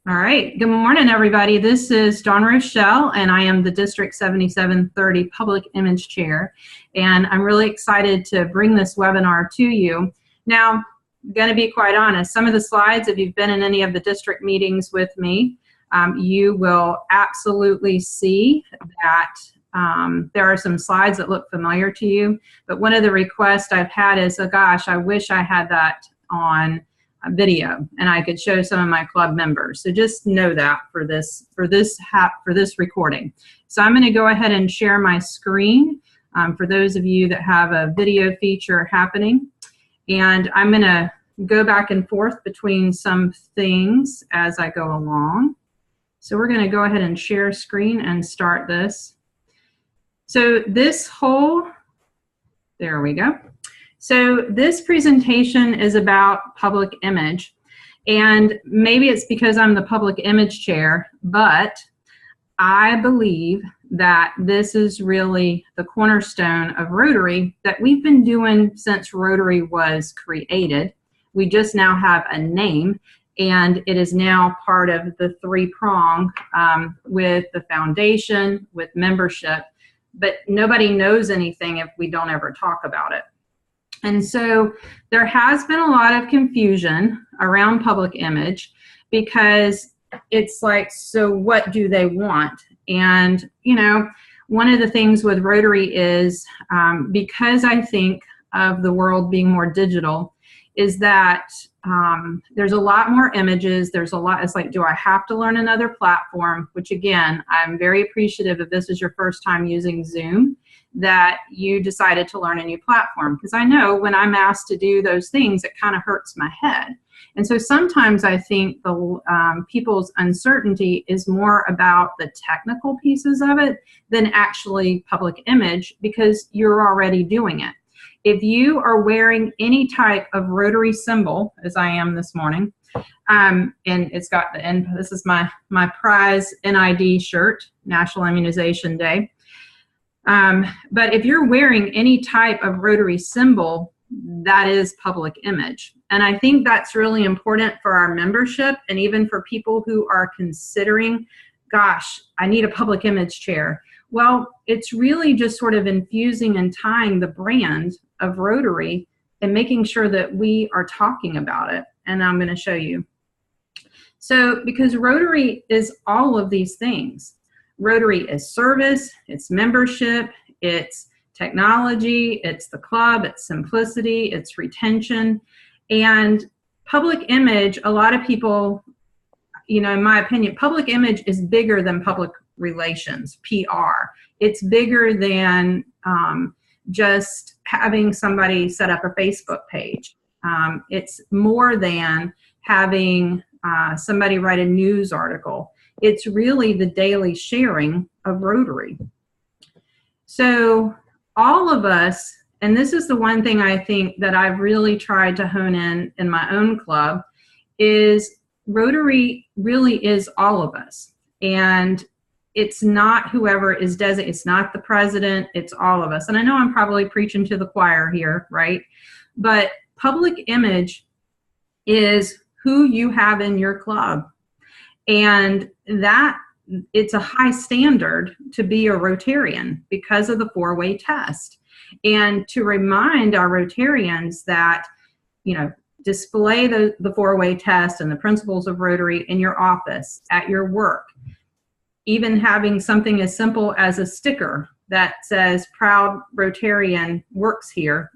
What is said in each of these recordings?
All right. Good morning, everybody. This is Dawn Rochelle, and I am the District 7730 Public Image Chair. And I'm really excited to bring this webinar to you. Now, I'm going to be quite honest. Some of the slides, if you've been in any of the district meetings with me, you will absolutely see that there are some slides that look familiar to you. But one of the requests I've had is, oh gosh, I wish I had that on video and I could show some of my club members. So just know that for this recording. So I'm going to go ahead and share my screen for those of you that have a video feature happening. And I'm going to go back and forth between some things as I go along. So we're going to go ahead and share screen and start this. So this whole, there we go. So this presentation is about public image, and maybe it's because I'm the public image chair, but I believe that this is really the cornerstone of Rotary that we've been doing since Rotary was created. We just now have a name, and it is now part of the three-prong with the foundation, with membership, but nobody knows anything if we don't ever talk about it. And so there has been a lot of confusion around public image because it's like, so what do they want? And, you know, one of the things with Rotary is because I think of the world being more digital is that there's a lot more images. There's a lot, it's like, do I have to learn another platform? Which again, I'm very appreciative if this is your first time using Zoom, that you decided to learn a new platform, because I know when I'm asked to do those things, it kind of hurts my head. And so sometimes I think the people's uncertainty is more about the technical pieces of it than actually public image, because you're already doing it. If you are wearing any type of Rotary symbol, as I am this morning, and it's got the end, this is my prize NID shirt, National Immunization Day. But if you're wearing any type of Rotary symbol, that is public image. And I think that's really important for our membership and even for people who are considering, gosh, I need a public image chair. Well, it's really just sort of infusing and tying the brand of Rotary and making sure that we are talking about it. And I'm going to show you. So because Rotary is all of these things. Rotary is service, it's membership, it's technology, it's the club, it's simplicity, it's retention. And public image, a lot of people, you know, in my opinion, public image is bigger than public relations, PR. It's bigger than just having somebody set up a Facebook page. It's more than having somebody write a news article. It's really the daily sharing of Rotary. So all of us, and this is the one thing I think that I've really tried to hone in my own club, is Rotary really is all of us. And it's not whoever is designated, it's not the president, it's all of us. And I know I'm probably preaching to the choir here, right? But public image is who you have in your club. And that it's a high standard to be a Rotarian because of the four-way test. And to remind our Rotarians that, you know, display the four-way test and the principles of Rotary in your office, at your work, even having something as simple as a sticker that says proud Rotarian works here,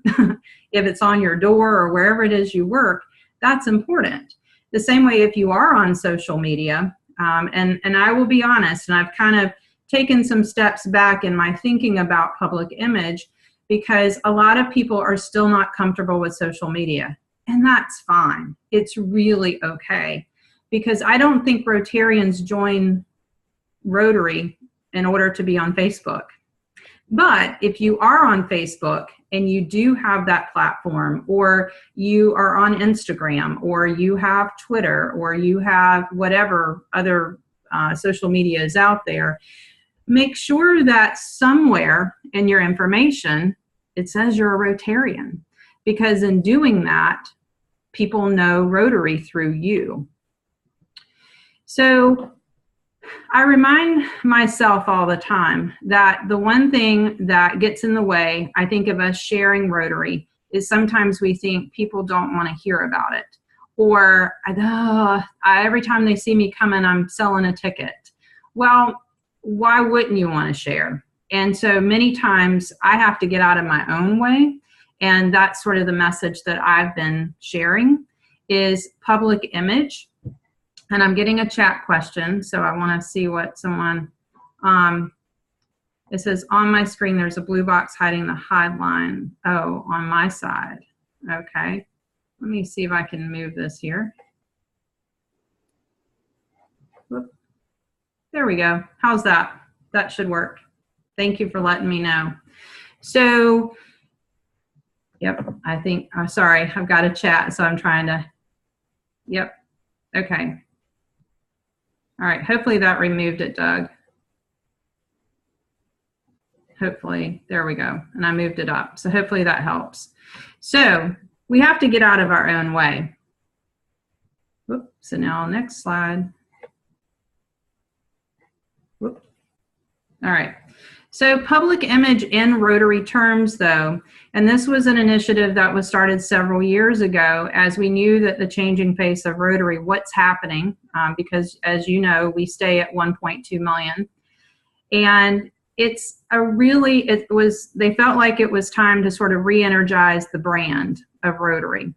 if it's on your door or wherever it is you work, that's important. The same way if you are on social media, and I will be honest, and I've kind of taken some steps back in my thinking about public image because a lot of people are still not comfortable with social media, and that's fine. It's really okay, because I don't think Rotarians join Rotary in order to be on Facebook. But if you are on Facebook and you do have that platform, or you are on Instagram, or you have Twitter, or you have whatever other social media is out there, make sure that somewhere in your information it says you're a Rotarian, because in doing that, people know Rotary through you. So I remind myself all the time that the one thing that gets in the way, I think, of us sharing Rotary is sometimes we think people don't want to hear about it. Or, every time they see me coming, I'm selling a ticket. Well, why wouldn't you want to share? And so many times I have to get out of my own way. And that's sort of the message that I've been sharing is public image. And I'm getting a chat question, so I want to see what someone, it says, on my screen there's a blue box hiding the headline. Oh, on my side. Okay. Let me see if I can move this here. Whoop. There we go. How's that? That should work. Thank you for letting me know. So, yep, I think, sorry, I've got a chat, so I'm trying to, yep, okay. All right, hopefully that removed it, Doug. Hopefully, there we go. And I moved it up. So hopefully that helps. So we have to get out of our own way. Whoop. So now next slide. Whoop. All right. So public image in Rotary terms, though, and this was an initiative that was started several years ago as we knew that the changing face of Rotary, what's happening, because as you know, we stay at 1.2 million. And it's they felt like it was time to sort of re-energize the brand of Rotary.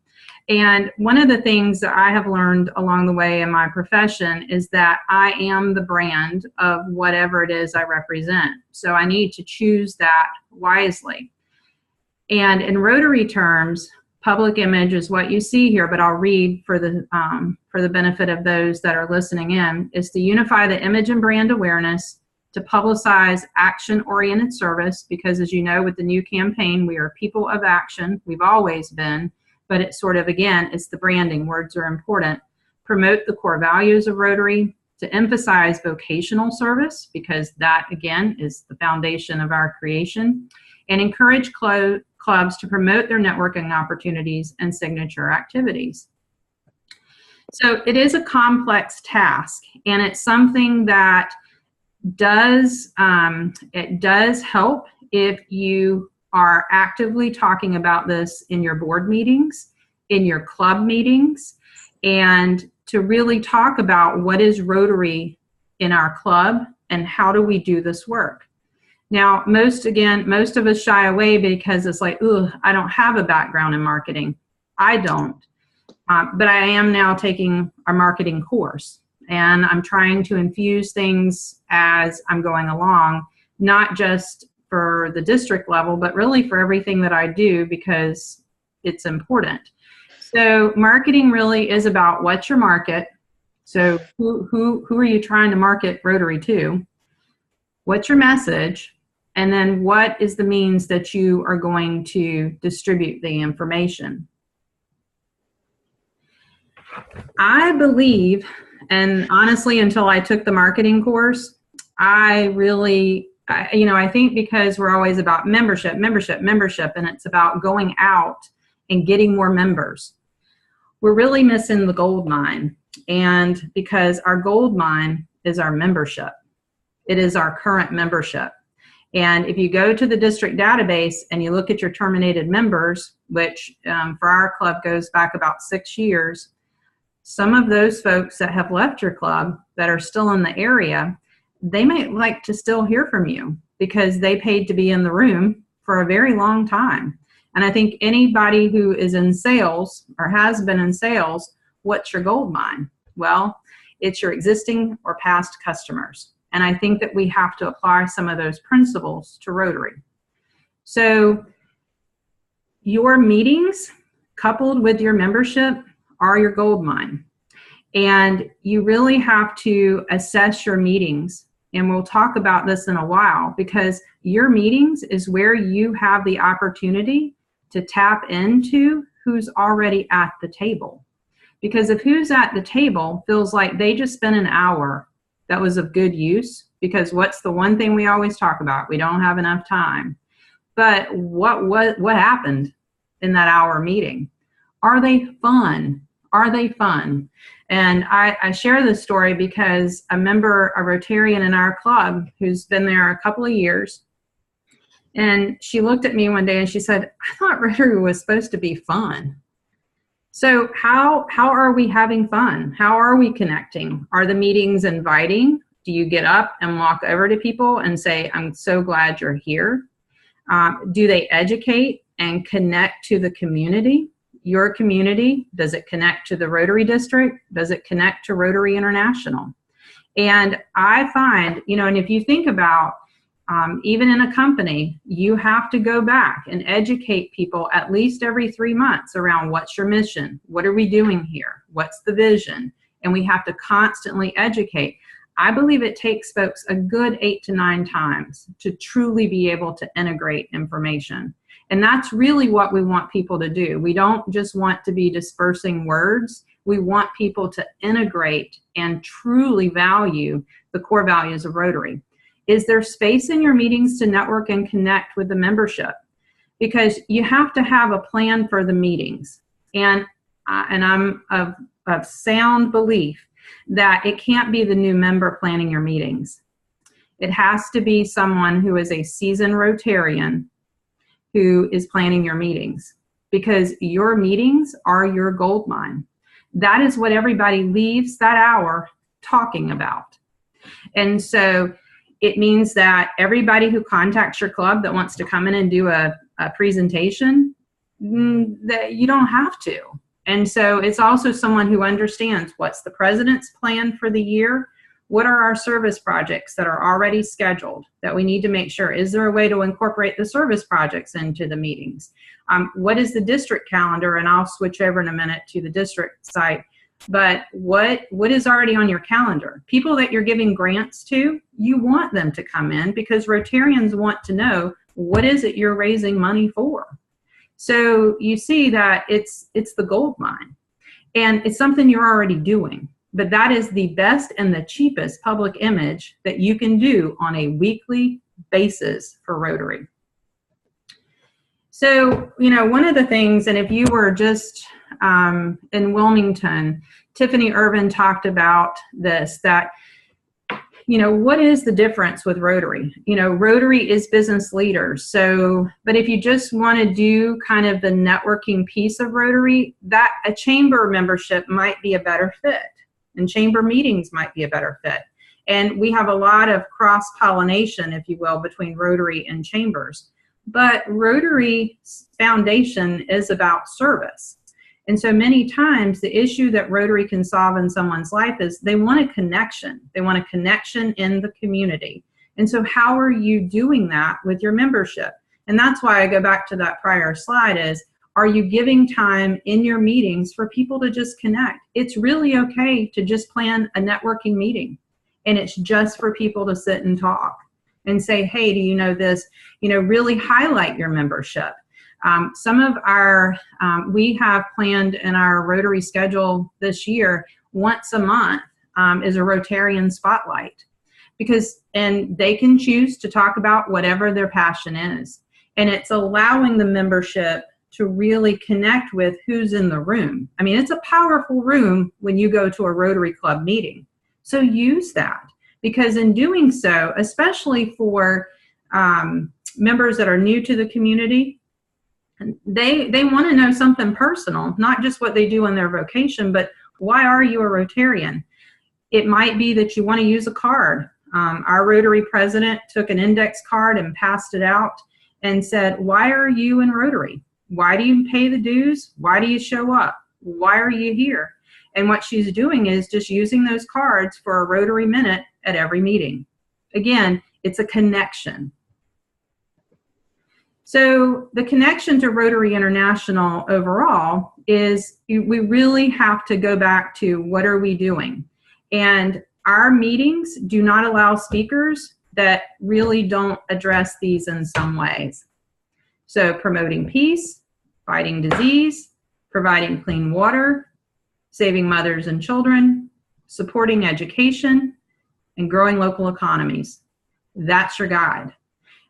And one of the things that I have learned along the way in my profession is that I am the brand of whatever it is I represent. So I need to choose that wisely. And in Rotary terms, public image is what you see here, but I'll read for the benefit of those that are listening in, is to unify the image and brand awareness, to publicize action-oriented service, because as you know, with the new campaign, we are people of action. We've always been. But it's sort of, again, it's the branding. Words are important. Promote the core values of Rotary, to emphasize vocational service, because that, again, is the foundation of our creation, and encourage clubs to promote their networking opportunities and signature activities. So it is a complex task, and it's something that does help if you are actively talking about this in your board meetings, in your club meetings, and to really talk about what is Rotary in our club and how do we do this work. Now, most of us shy away because it's like, ooh, I don't have a background in marketing. I don't, but I am now taking our marketing course, and I'm trying to infuse things as I'm going along, not just for the district level, but really for everything that I do, because it's important. So marketing really is about what's your market. So who are you trying to market Rotary to? What's your message? And then what is the means that you are going to distribute the information? I believe, and honestly, until I took the marketing course, I think because we're always about membership, and it's about going out and getting more members. We're really missing the gold mine. And because our gold mine is our membership. It is our current membership. And if you go to the district database and you look at your terminated members, which for our club goes back about 6 years, some of those folks that have left your club that are still in the area, they might like to still hear from you because they paid to be in the room for a very long time. And I think anybody who is in sales or has been in sales, what's your gold mine? Well, it's your existing or past customers. And I think that we have to apply some of those principles to Rotary. So your meetings coupled with your membership are your gold mine. And you really have to assess your meetings. And we'll talk about this in a while, because your meetings is where you have the opportunity to tap into who's already at the table. Because if who's at the table feels like they just spent an hour that was of good use, because what's the one thing we always talk about? We don't have enough time. But what happened in that hour meeting? Are they fun? Are they fun? And I share this story because a Rotarian in our club who's been there a couple of years, and she looked at me one day and she said, I thought Rotary was supposed to be fun. So how are we having fun? How are we connecting? Are the meetings inviting? Do you get up and walk over to people and say, I'm so glad you're here? Do they educate and connect to the community? Your community, does it connect to the Rotary District? Does it connect to Rotary International? And I find, and if you think about, even in a company, you have to go back and educate people at least every 3 months around what's your mission? What are we doing here? What's the vision? And we have to constantly educate. I believe it takes folks a good 8 to 9 times to truly be able to integrate information. And that's really what we want people to do. We don't just want to be dispersing words. We want people to integrate and truly value the core values of Rotary. Is there space in your meetings to network and connect with the membership? Because you have to have a plan for the meetings. And I'm of sound belief that it can't be the new member planning your meetings. It has to be someone who is a seasoned Rotarian who is planning your meetings, because your meetings are your gold mine. That is what everybody leaves that hour talking about. And so it means that everybody who contacts your club that wants to come in and do a presentation, that you don't have to. And so it's also someone who understands what's the president's plan for the year, what are our service projects that are already scheduled that we need to make sure, is there a way to incorporate the service projects into the meetings? What is the district calendar? And I'll switch over in a minute to the district site. But what is already on your calendar? People that you're giving grants to, you want them to come in because Rotarians want to know what is it you're raising money for. So you see that it's the gold mine, and it's something you're already doing. But that is the best and the cheapest public image that you can do on a weekly basis for Rotary. So, one of the things, and if you were just in Wilmington, Tiffany Irvin talked about this, that, what is the difference with Rotary? Rotary is business leaders. So, but if you just want to do kind of the networking piece of Rotary, that a chamber membership might be a better fit, and chamber meetings might be a better fit. And we have a lot of cross-pollination, if you will, between Rotary and chambers. But Rotary's foundation is about service. And so many times the issue that Rotary can solve in someone's life is they want a connection. They want a connection in the community. And so how are you doing that with your membership? And that's why I go back to that prior slide is, are you giving time in your meetings for people to just connect? It's really okay to just plan a networking meeting, and it's just for people to sit and talk and say, hey, do you know this? Really highlight your membership. Some of our, we have planned in our Rotary schedule this year, once a month is a Rotarian spotlight, and they can choose to talk about whatever their passion is. And it's allowing the membership to really connect with who's in the room. I mean, it's a powerful room when you go to a Rotary Club meeting. So use that, because in doing so, especially for members that are new to the community, they want to know something personal, not just what they do in their vocation, but why are you a Rotarian? It might be that you want to use a card. Our Rotary president took an index card and passed it out and said, why are you in Rotary? Why do you pay the dues? Why do you show up? Why are you here? And what she's doing is just using those cards for a Rotary minute at every meeting. Again, it's a connection. So the connection to Rotary International overall is we really have to go back to what are we doing? And our meetings do not allow speakers that really don't address these in some ways. So promoting peace, fighting disease, providing clean water, saving mothers and children, supporting education, and growing local economies. That's your guide.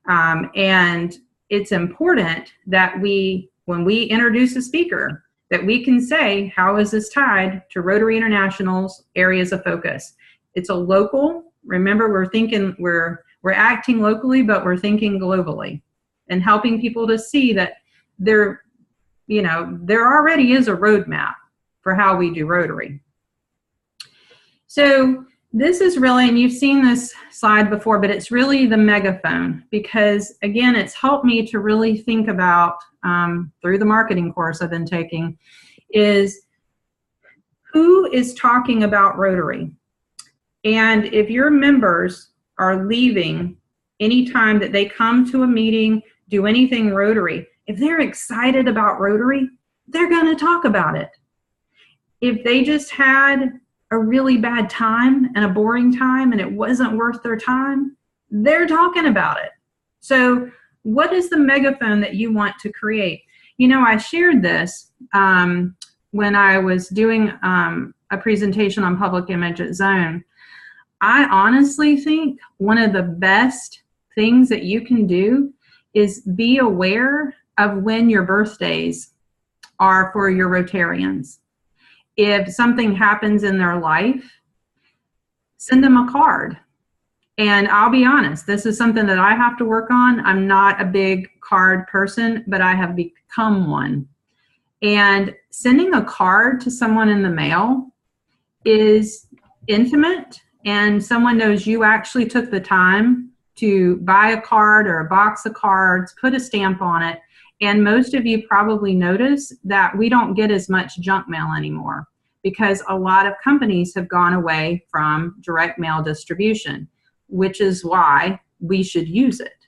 And it's important that when we introduce a speaker, that we can say, how is this tied to Rotary International's areas of focus? It's a local, remember, we're acting locally, but we're thinking globally, and helping people to see that there already is a roadmap for how we do Rotary. So this is really, and you've seen this slide before, but it's really the megaphone, because again, it's helped me to really think about, through the marketing course I've been taking, is who is talking about Rotary. And if your members are leaving anytime that they come to a meeting, do anything Rotary, if they're excited about Rotary, they're going to talk about it. If they just had a really bad time and a boring time and it wasn't worth their time, they're talking about it. So what is the megaphone that you want to create? I shared this when I was doing a presentation on public image at Zone. I honestly think one of the best things that you can do is be aware of when your birthdays are for your Rotarians. If something happens in their life, send them a card. And I'll be honest, this is something that I have to work on. I'm not a big card person, but I have become one. And sending a card to someone in the mail is intimate, and someone knows you actually took the time to buy a card or a box of cards, put a stamp on it. And most of you probably notice that we don't get as much junk mail anymore, because a lot of companies have gone away from direct mail distribution, which is why we should use it.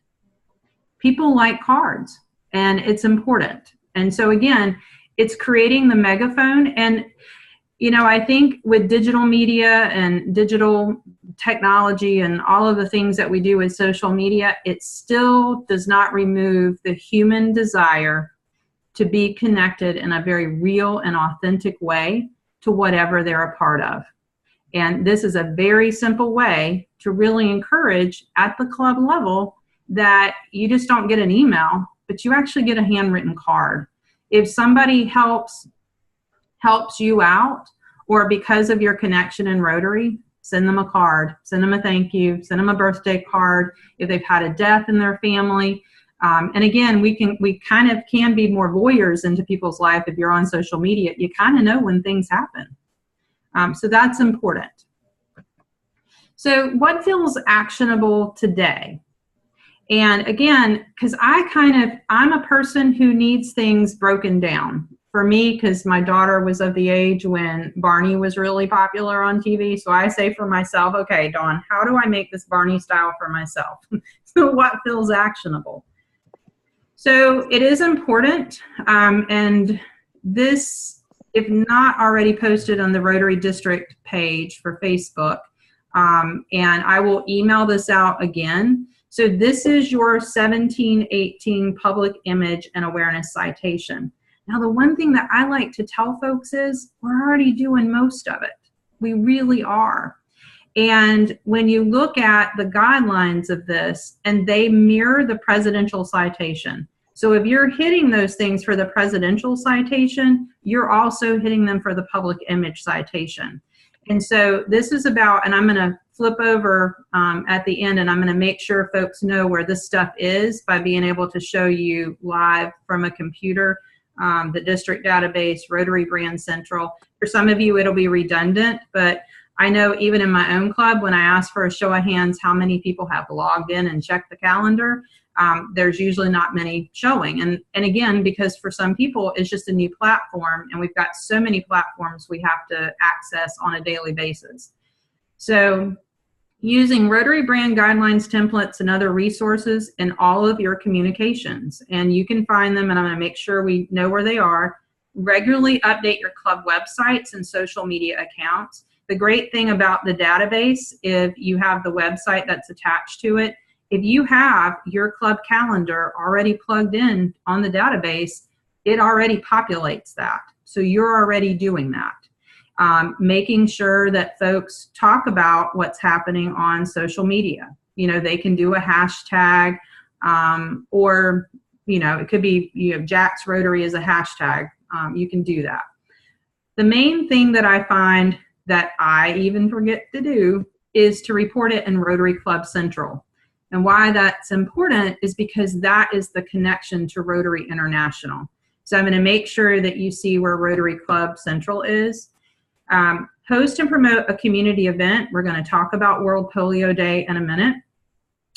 People like cards, and it's important. And so again, it's creating the megaphone. And I think with digital media and digital technology and all of the things that we do with social media, it still does not remove the human desire to be connected in a very real and authentic way to whatever they're a part of. And this is a very simple way to really encourage at the club level that you just don't get an email, but you actually get a handwritten card. If somebody helps you out, or because of your connection in Rotary, send them a card, send them a thank you, send them a birthday card. If they've had a death in their family, and again, we kind of can be more voyeurs into people's life. If you're on social media, you kind of know when things happen. So that's important. So what feels actionable today? And again, because I'm a person who needs things broken down. For me, because my daughter was of the age when Barney was really popular on TV, so I say for myself, okay, Dawn, how do I make this Barney style for myself? So what feels actionable? So it is important, and this, if not already posted on the Rotary District page for Facebook, and I will email this out again. So this is your 1718 Public Image and Awareness Citation. Now, the one thing that I like to tell folks is we're already doing most of it. We really are. And when you look at the guidelines of this, and they mirror the presidential citation. So if you're hitting those things for the presidential citation, you're also hitting them for the public image citation. And so this is about, and I'm going to flip over at the end, and I'm going to make sure folks know where this stuff is by being able to show you live from a computer. The district database, Rotary Brand Central. For some of you, it'll be redundant, but I know even in my own club, when I ask for a show of hands how many people have logged in and checked the calendar, there's usually not many showing. And again, because for some people, it's just a new platform, and we've got so many platforms we have to access on a daily basis. So using Rotary brand guidelines, templates, and other resources in all of your communications. And you can find them, and I'm going to make sure we know where they are. Regularly update your club websites and social media accounts. The great thing about the database, if you have the website that's attached to it, if you have your club calendar already plugged in on the database, it already populates that. So you're already doing that. Making sure that folks talk about what's happening on social media. They can do a hashtag, or, it could be, Jack's Rotary is a hashtag. you can do that. The main thing that I find that I even forget to do is to report it in Rotary Club Central. And why that's important is because that is the connection to Rotary International. So I'm going to make sure that you see where Rotary Club Central is. Host and promote a community event. We're going to talk about World Polio Day in a minute.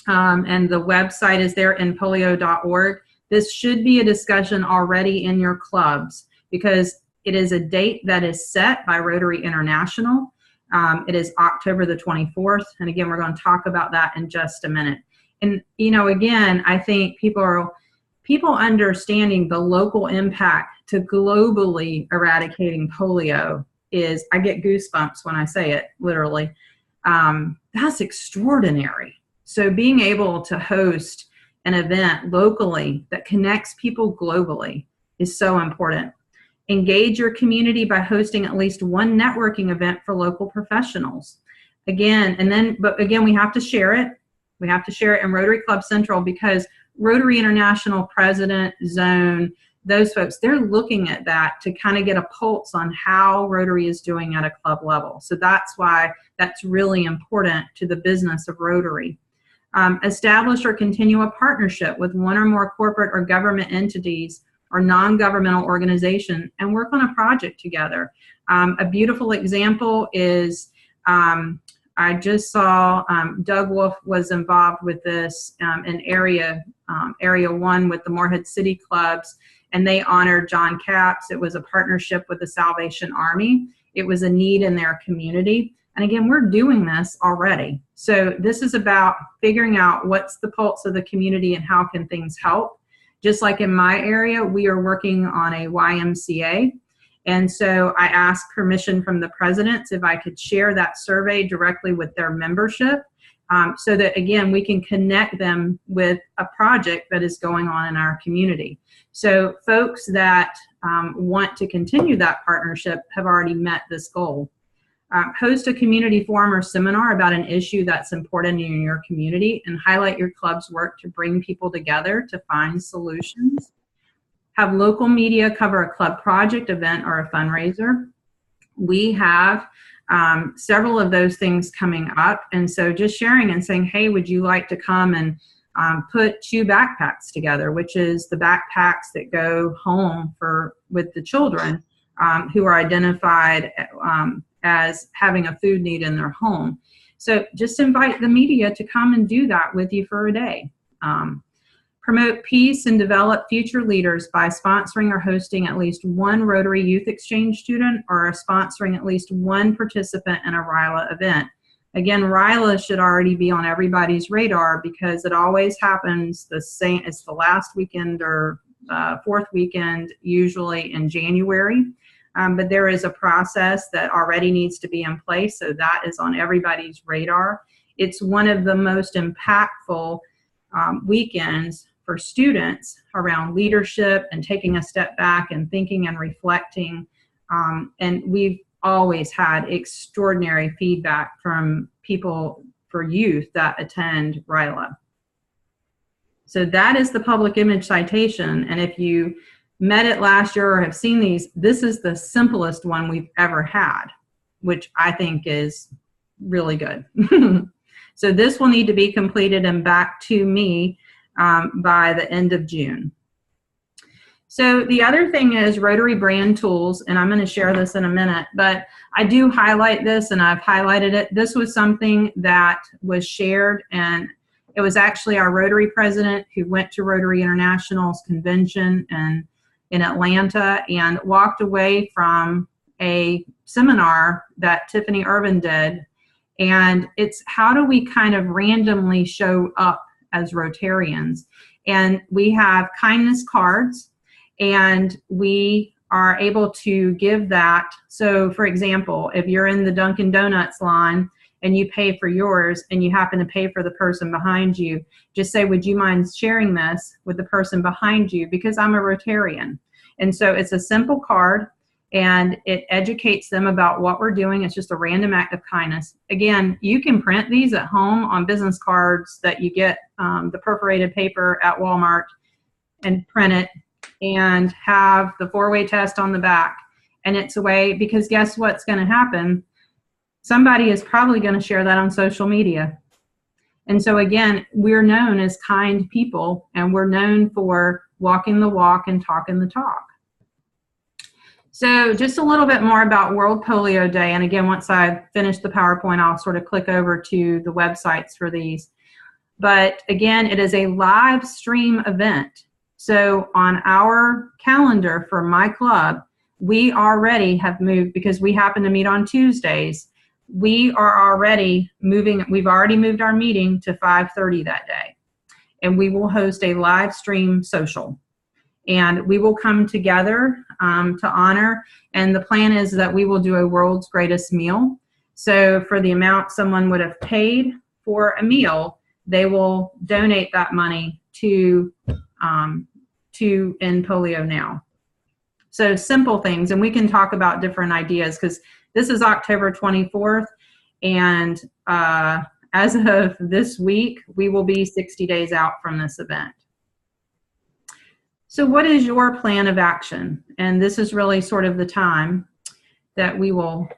And the website is there in polio.org. This should be a discussion already in your clubs because it is a date that is set by Rotary International. It is October the 24th. And again, we're going to talk about that in just a minute. And, you know, again, I think people understanding the local impact to globally eradicating polio is, I get goosebumps when I say it, literally. That's extraordinary. So being able to host an event locally that connects people globally is so important. Engage your community by hosting at least one networking event for local professionals. Again, but again, we have to share it. We have to share it in Rotary Club Central because Rotary International President, Zone, those folks, they're looking at that to kind of get a pulse on how Rotary is doing at a club level. So that's why that's really important to the business of Rotary. Establish or continue a partnership with one or more corporate or government entities or non-governmental organization and work on a project together. A beautiful example is I just saw Doug Wolf was involved with this in Area 1 with the Morehead City Clubs, and they honored John Capps. It was a partnership with the Salvation Army. It was a need in their community. And again, we're doing this already. So this is about figuring out what's the pulse of the community and how can things help. Just like in my area, we are working on a YMCA. And so I asked permission from the presidents if I could share that survey directly with their membership so that, again, we can connect them with a project that is going on in our community. So folks that want to continue that partnership have already met this goal. Host a community forum or seminar about an issue that's important in your community and highlight your club's work to bring people together to find solutions. Have local media cover a club project, event, or a fundraiser. We have several of those things coming up, and so just sharing and saying, hey, would you like to come and put 2 backpacks together, which is the backpacks that go home with the children who are identified as having a food need in their home. So just invite the media to come and do that with you for a day. Promote peace and develop future leaders by sponsoring or hosting at least one Rotary Youth Exchange student or sponsoring at least one participant in a RILA event. Again, RILA should already be on everybody's radar because it always happens the same. It's the last weekend or 4th weekend, usually in January. But there is a process that already needs to be in place, so that is on everybody's radar. It's one of the most impactful weekends for students around leadership and taking a step back and thinking and reflecting. And we've always had extraordinary feedback from people for youth that attend RILA. So that is the Public Image Citation, and if you met it last year or have seen these, this is the simplest one we've ever had, which I think is really good. So this will need to be completed and back to me by the end of June. So the other thing is Rotary brand tools, and I'm going to share this in a minute, but I do highlight this, and I've highlighted it. This was something that was shared, and it was actually our Rotary president who went to Rotary International's convention and in Atlanta and walked away from a seminar that Tiffany Irvin did. And it's how do we kind of randomly show up as Rotarians? And we have kindness cards, and we are able to give that. So for example, if you're in the Dunkin' Donuts line and you pay for yours and you happen to pay for the person behind you, just say, would you mind sharing this with the person behind you because I'm a Rotarian? And so it's a simple card, and it educates them about what we're doing. It's just a random act of kindness. Again, you can print these at home on business cards that you get the perforated paper at Walmart and print it. and have the 4-way test on the back. And it's a way, because guess what's going to happen? Somebody is probably going to share that on social media. And so again, we're known as kind people, and we're known for walking the walk and talking the talk. So just a little bit more about World Polio Day. And again, once I finish the PowerPoint, I'll sort of click over to the websites for these. But again, it is a live stream event. So on our calendar for my club, we already have moved, because we happen to meet on Tuesdays, we are already moving, we've already moved our meeting to 5:30 that day. And we will host a live stream social. And we will come together to honor, and the plan is that we will do a world's greatest meal. So for the amount someone would have paid for a meal, they will donate that money to End Polio Now. So simple things, and we can talk about different ideas, because this is October 24th, and as of this week, we will be 60 days out from this event. So what is your plan of action? And this is really sort of the time that we will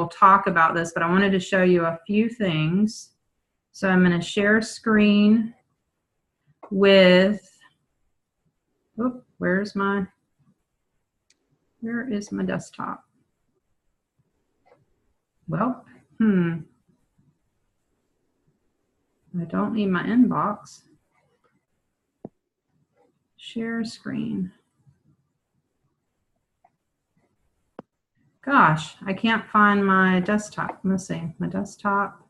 talk about this, but I wanted to show you a few things. So I'm going to share screen with, where is my desktop? Well, I don't need my inbox. Share screen. Gosh, I can't find my desktop. Let's see, my desktop.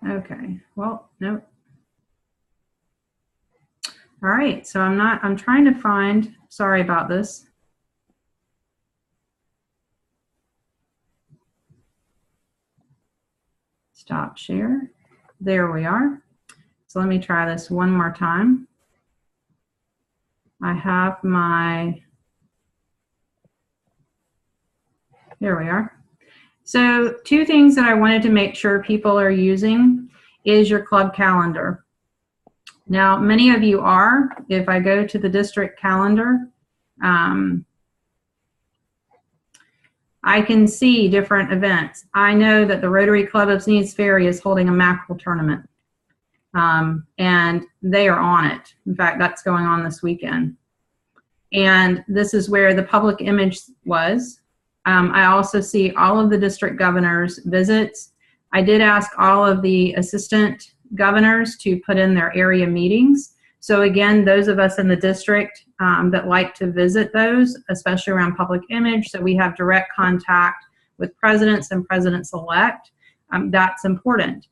Okay, well, nope. All right, so I'm trying to find, sorry about this. Stop share. There we are. So let me try this one more time. I have my, there we are. So 2 things that I wanted to make sure people are using is your club calendar. Now, many of you are. If I go to the district calendar, I can see different events. I know that the Rotary Club of Sneads Ferry is holding a mackerel tournament, and they are on it. In fact, that's going on this weekend. And this is where the public image was. I also see all of the district governors' visits. I did ask all of the assistant governors to put in their area meetings. So again, those of us in the district that like to visit those, especially around public image, so we have direct contact with presidents and presidents-elect, that's important.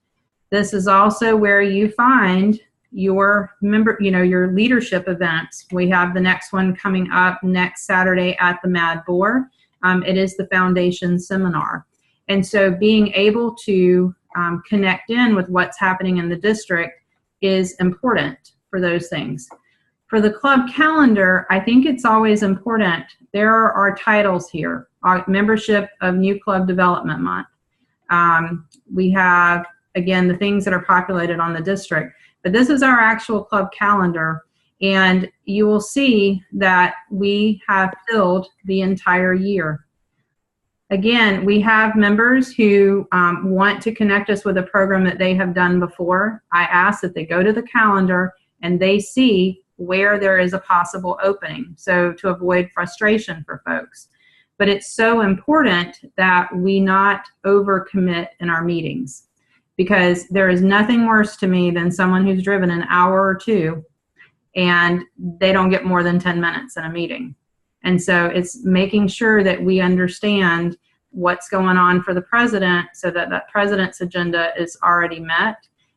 This is also where you find your your leadership events. We have the next one coming up next Saturday at the Mad Boar. It is the foundation seminar. And so being able to connect in with what's happening in the district is important for those things. For the club calendar, I think it's always important. There are our titles here, our membership of New Club Development Month. We have, again, the things that are populated on the district, but this is our actual club calendar, and you will see that we have filled the entire year. Again, we have members who want to connect us with a program that they have done before. I ask that they go to the calendar and they see where there is a possible opening, so to avoid frustration for folks. But it's so important that we not overcommit in our meetings, because there is nothing worse to me than someone who's driven an hour or 2 and they don't get more than 10 minutes in a meeting. And so it's making sure that we understand what's going on for the president so that that president's agenda is already met.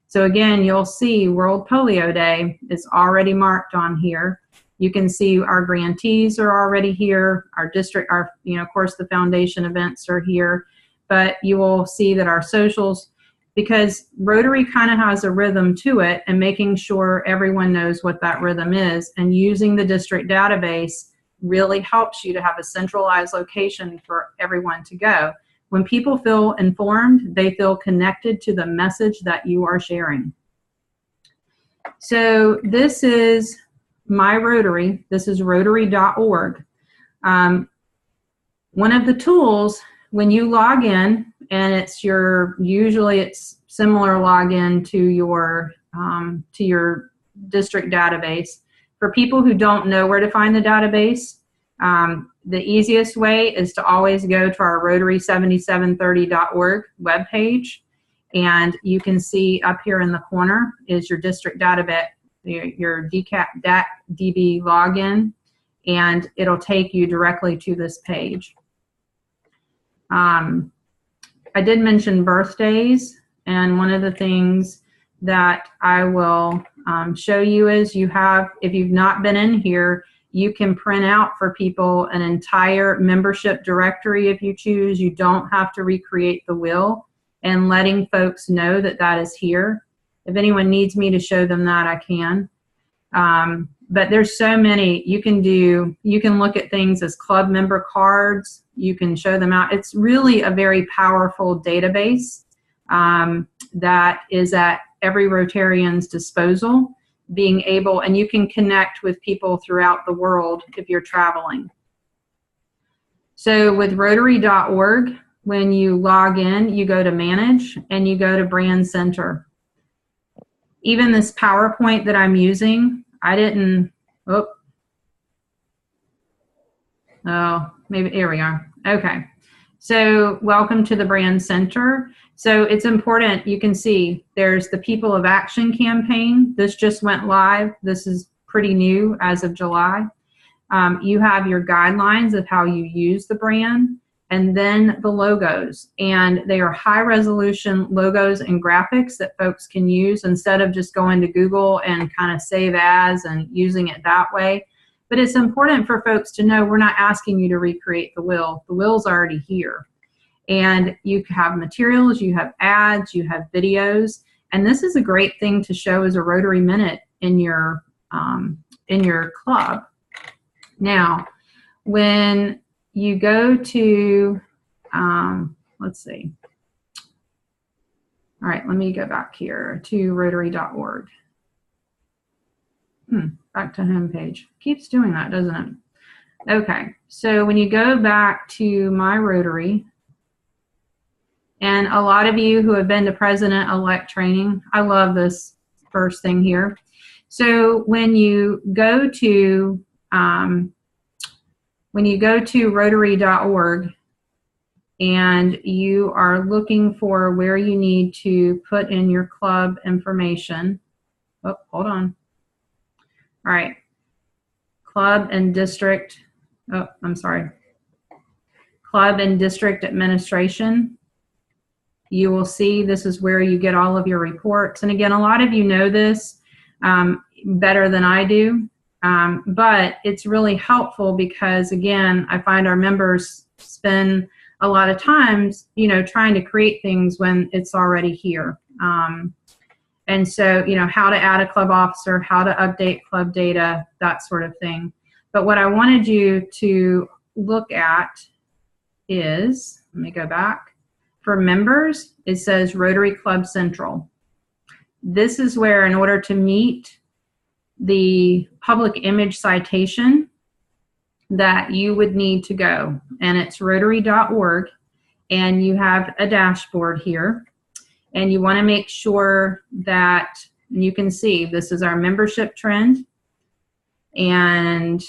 So again, you'll see World Polio Day is already marked on here. You can see our grantees are already here. Our district, of course, the foundation events are here. But you will see that our socials, because Rotary kind of has a rhythm to it, and making sure everyone knows what that rhythm is, and using the district database really helps you to have a centralized location for everyone to go. When people feel informed, they feel connected to the message that you are sharing. So this is my Rotary. This is Rotary.org. One of the tools, when you log in, and it's usually it's similar login to your district database. For people who don't know where to find the database, the easiest way is to always go to our Rotary7730.org webpage, and you can see up here in the corner is your district database, your DB login, and it'll take you directly to this page. I did mention birthdays, and one of the things that I will show you is if you've not been in here, you can print out for people an entire membership directory if you choose. You don't have to recreate the wheel, and letting folks know that that is here. If anyone needs me to show them that, I can. But there's so many you can do. You can look at things as club member cards. You can show them out. It's really a very powerful database that is at every Rotarian's disposal, being able, and you can connect with people throughout the world if you're traveling. So with Rotary.org, when you log in, you go to Manage and you go to Brand Center. Even this PowerPoint that I'm using, I didn't, maybe, here we are. Okay. So welcome to the Brand Center. So it's important, you can see there's the People of Action campaign. This just went live. This is pretty new as of July. You have your guidelines of how you use the brand, and then the logos. And they are high resolution logos and graphics that folks can use instead of just going to Google and kind of save as and using it that way. But it's important for folks to know we're not asking you to recreate the wheel. The wheel's already here. And you have materials, you have ads, you have videos, and this is a great thing to show as a Rotary Minute in your club. Now, when you go to, let's see. All right, let me go back here to Rotary.org. Back to homepage. Keeps doing that, doesn't it? Okay, so when you go back to My Rotary, and a lot of you who have been to President-elect training, I love this first thing here. So when you go to Rotary.org and you are looking for where you need to put in your club information, oh, hold on. All right, club and district, oh, I'm sorry, club and district administration. You will see this is where you get all of your reports. And again, a lot of you know this better than I do, but it's really helpful because, again, I find our members spend a lot of times, trying to create things when it's already here. And so, how to add a club officer, how to update club data, that sort of thing. But what I wanted you to look at is, let me go back. For members, it says Rotary Club Central. This is where, in order to meet the public image citation, that you would need to go. And it's Rotary.org, and you have a dashboard here. And you want to make sure that you can see this is our membership trend and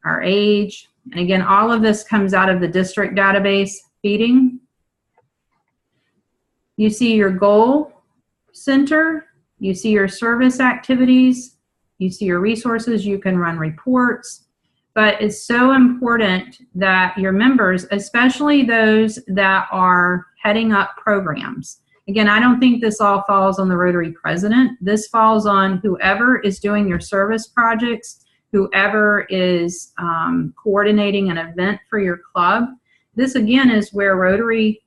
our age. And again, all of this comes out of the district database feeding. You see your goal center, you see your service activities, you see your resources, you can run reports, but it's so important that your members, especially those that are heading up programs. Again, I don't think this all falls on the Rotary president. This falls on whoever is doing your service projects, whoever is coordinating an event for your club. This again is where Rotary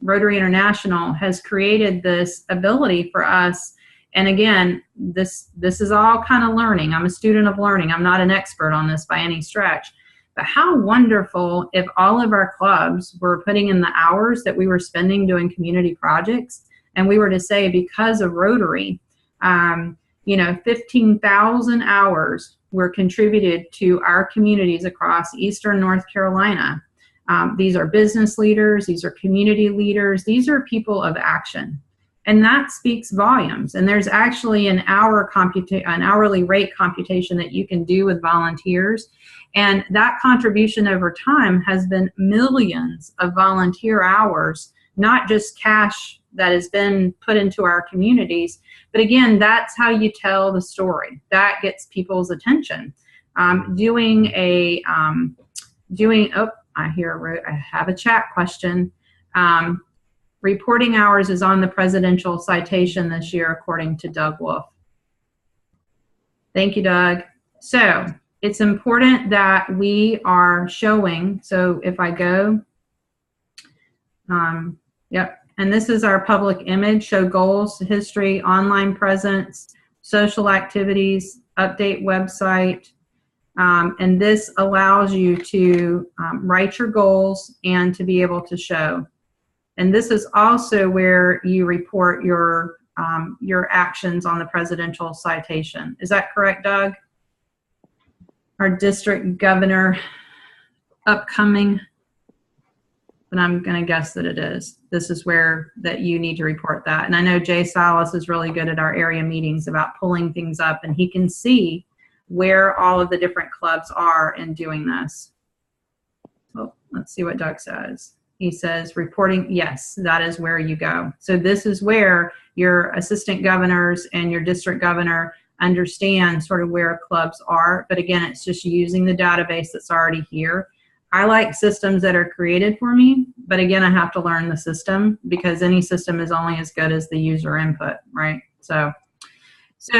International has created this ability for us. And again, this is all kind of learning. I'm a student of learning. I'm not an expert on this by any stretch. But how wonderful if all of our clubs were putting in the hours that we were spending doing community projects, and we were to say, because of Rotary, 15,000 hours were contributed to our communities across Eastern North Carolina. These are business leaders, these are community leaders, these are people of action. And that speaks volumes. And there's actually an hourly rate computation that you can do with volunteers. And that contribution over time has been millions of volunteer hours, not just cash that has been put into our communities. But again, that's how you tell the story. That gets people's attention. I have a chat question. Reporting hours is on the presidential citation this year, according to Doug Wolf. Thank you, Doug. So it's important that we are showing. So if I go, yep. And this is our public image, show goals, history, online presence, social activities, update website. And this allows you to write your goals and to be able to show. And this is also where you report your actions on the presidential citation. Is that correct, Doug? Our district governor upcoming, but I'm going to guess that it is. This is where that you need to report that. And I know Jay Salas is really good at our area meetings about pulling things up, and he can see where all of the different clubs are in doing this. Oh, let's see what Doug says. He says reporting, yes, that is where you go. So this is where your assistant governors and your district governor understand sort of where clubs are. But again, it's just using the database that's already here. I like systems that are created for me, but again, I have to learn the system, because any system is only as good as the user input, right? So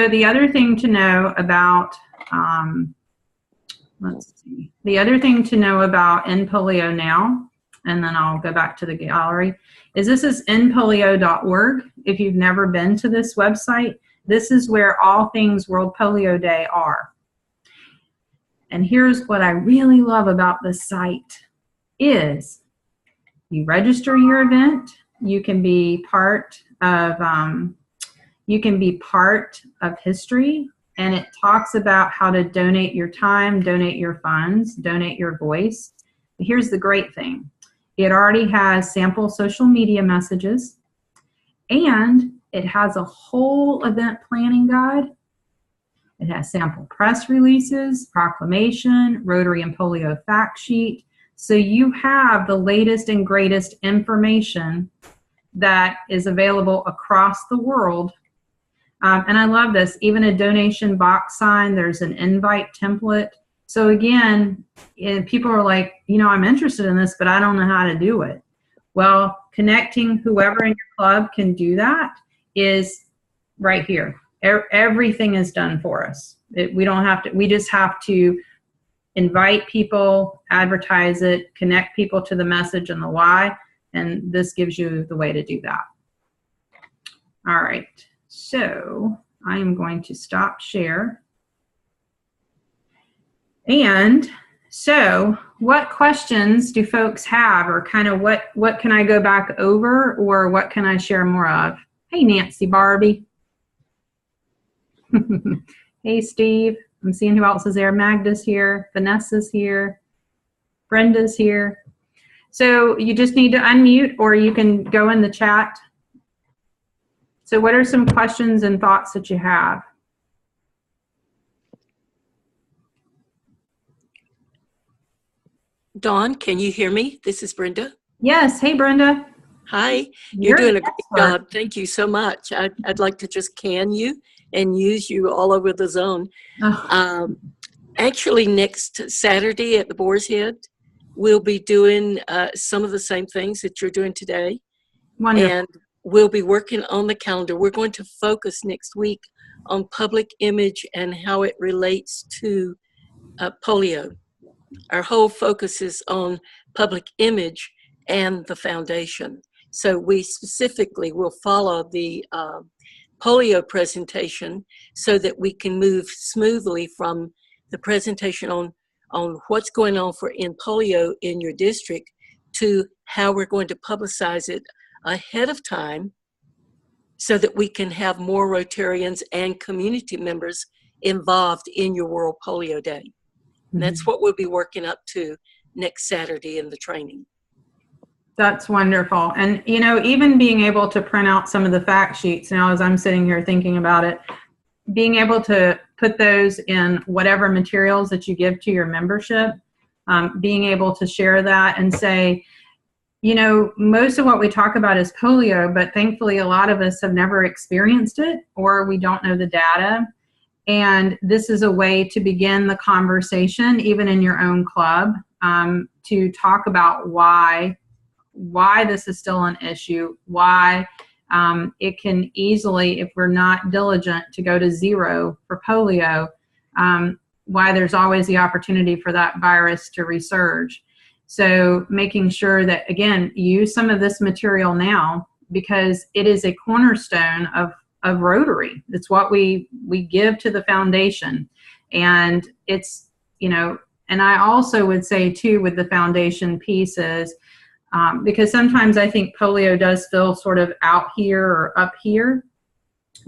the other thing to know about, let's see, the other thing to know about nPolio now, and then I'll go back to the gallery, is this is npolio.org. If you've never been to this website, this is where all things World Polio Day are. And here's what I really love about this site is you register your event, you can be part of history, and it talks about how to donate your time, donate your funds, donate your voice. But here's the great thing. It already has sample social media messages, and it has a whole event planning guide. It has sample press releases, proclamation, Rotary and Polio fact sheet. So you have the latest and greatest information that is available across the world. And I love this, even a donation box sign, there's an invite template. So again, people are like, I'm interested in this, but I don't know how to do it. Well, connecting whoever in your club can do that is right here. Everything is done for us. We don't have to, we just have to invite people, advertise it, connect people to the message and the why, and this gives you the way to do that. All right, so I am going to stop share. And so what questions do folks have, or kind of what can I go back over, or what can I share more of? Hey, Nancy Barbie. Hey, Steve. I'm seeing who else is there. Magda's here. Vanessa's here. Brenda's here. So you just need to unmute, or you can go in the chat. So what are some questions and thoughts that you have? Dawn, can you hear me? This is Brenda. Yes. Hey, Brenda. Hi. You're doing a great job. Thank you so much. I'd like to just can you and use you all over the zone. Oh. Actually, next Saturday at the Boar's Head, we'll be doing some of the same things that you're doing today. Wonderful. And we'll be working on the calendar. We're going to focus next week on public image and how it relates to polio. Our whole focus is on public image and the foundation. So we specifically will follow the polio presentation so that we can move smoothly from the presentation on on what's going on in polio in your district to how we're going to publicize it ahead of time so that we can have more Rotarians and community members involved in your World Polio Day. And that's what we'll be working up to next Saturday in the training. That's wonderful. And, you know, even being able to print out some of the fact sheets now as I'm sitting here thinking about it, being able to put those in whatever materials that you give to your membership, being able to share that and say, you know, most of what we talk about is polio, but thankfully a lot of us have never experienced it or we don't know the data. And this is a way to begin the conversation, even in your own club, to talk about why this is still an issue, why it can easily, if we're not diligent, to go to 0 for polio, why there's always the opportunity for that virus to resurge. So making sure that, again, use some of this material now because it is a cornerstone of Rotary. It's what we give to the foundation. And it's, you know, and I also would say too with the foundation pieces, because sometimes I think polio does feel sort of out here or up here,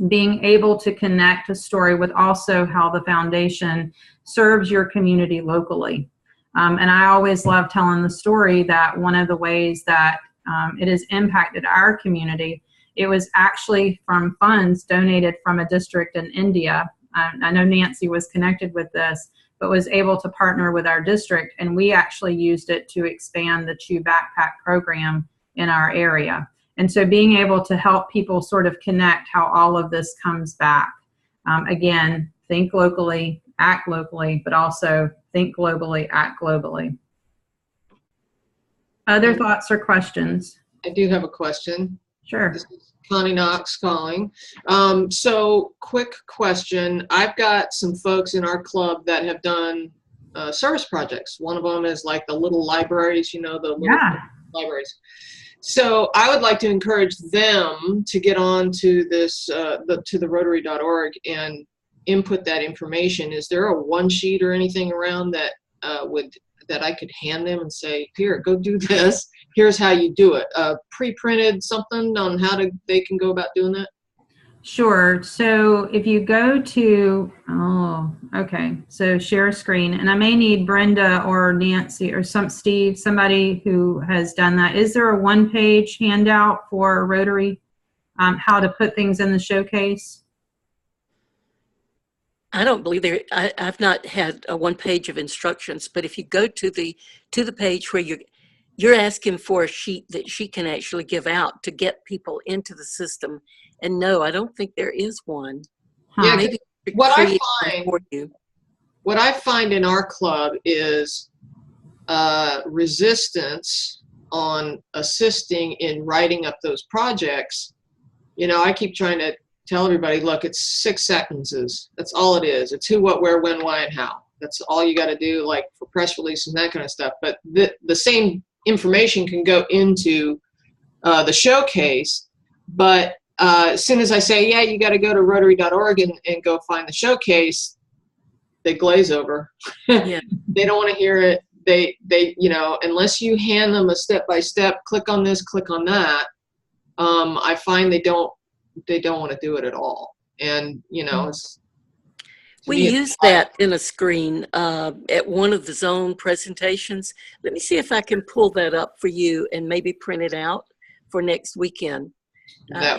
being able to connect a story with also how the foundation serves your community locally. And I always love telling the story that one of the ways that it has impacted our community, it was actually from funds donated from a district in India. I know Nancy was connected with this, but was able to partner with our district, and we actually used it to expand the Chew Backpack program in our area. And so being able to help people sort of connect how all of this comes back. Again, think locally, act locally, but also think globally, act globally. Other thoughts or questions? I do have a question. Sure. This is Connie Knox calling. So quick question. I've got some folks in our club that have done service projects. One of them is like the little libraries, you know, the little libraries. So I would like to encourage them to get on to this, to the Rotary.org and input that information. Is there a one sheet or anything around that that I could hand them and say, here, go do this. Here's how you do it. Pre-printed something on how they can go about doing that? Sure. So if you go to, so share screen, and I may need Brenda or Nancy or Steve, somebody who has done that. Is there a one-page handout for Rotary, how to put things in the showcase? I don't believe there. I've not had a one page of instructions, but if you go to the page where you're asking for a sheet that she can actually give out to get people into the system, and no, I don't think there is one. Yeah, maybe what I find in our club is resistance on assisting in writing up those projects. You know, I keep trying to tell everybody, look, it's 6 sentences. That's all it is. It's who, what, where, when, why, and how. That's all you got to do, like for press releases and that kind of stuff. But the same information can go into the showcase. But as soon as I say, yeah, you got to go to Rotary.org and go find the showcase, they glaze over. Yeah. They don't want to hear it. They you know, unless you hand them a step-by-step, click on this, click on that, I find they don't want to do it at all. And, you know, we use that in a screen at one of the zone presentations. Let me see if I can pull that up for you and maybe print it out for next weekend.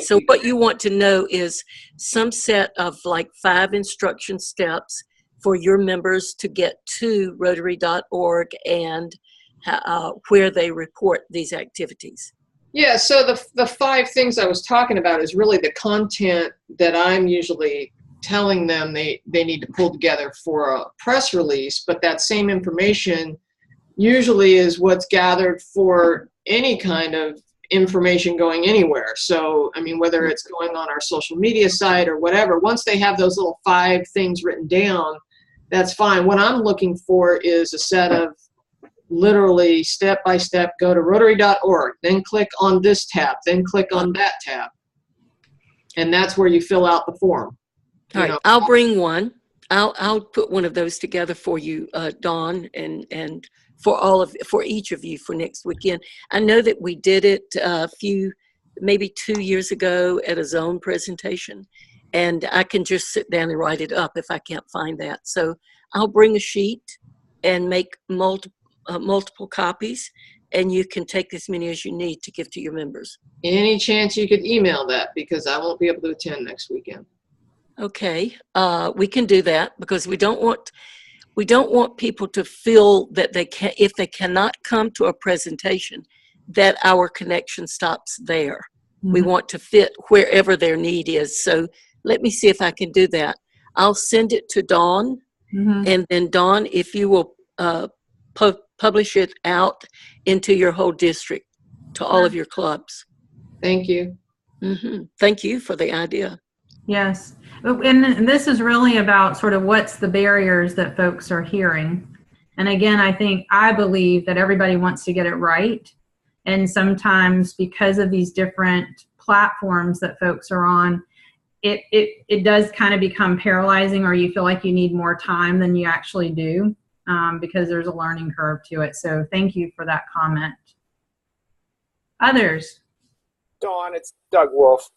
So what you want to know is some set of like 5 instruction steps for your members to get to Rotary.org and where they report these activities. Yeah, so the 5 things I was talking about is really the content that I'm usually telling them they need to pull together for a press release, but that same information usually is what's gathered for any kind of information going anywhere. So, I mean, whether it's going on our social media site or whatever, once they have those little 5 things written down, that's fine. What I'm looking for is a set of literally step-by-step, go to Rotary.org, then click on this tab, then click on that tab. And that's where you fill out the form. All right, I'll bring one. I'll put one of those together for you, Dawn, and for each of you for next weekend. I know that we did it maybe 2 years ago at a zone presentation, and I can just sit down and write it up if I can't find that. So I'll bring a sheet and make multiple copies, and you can take as many as you need to give to your members. Any chance you could email that, because I won't be able to attend next weekend. Okay, we can do that, because we don't want people to feel that if they cannot come to a presentation, that our connection stops there. Mm-hmm. We want to fit wherever their need is. So let me see if I can do that. I'll send it to Dawn, mm-hmm. and then Dawn, if you will publish it out into your whole district, to all of your clubs. Thank you. Mm-hmm. Thank you for the idea. Yes. And this is really about sort of what's the barriers that folks are hearing. And again, I believe that everybody wants to get it right. And sometimes because of these different platforms that folks are on, it does kind of become paralyzing, or you feel like you need more time than you actually do, because there's a learning curve to it. So thank you for that comment. Others? Dawn, it's Doug Wolf.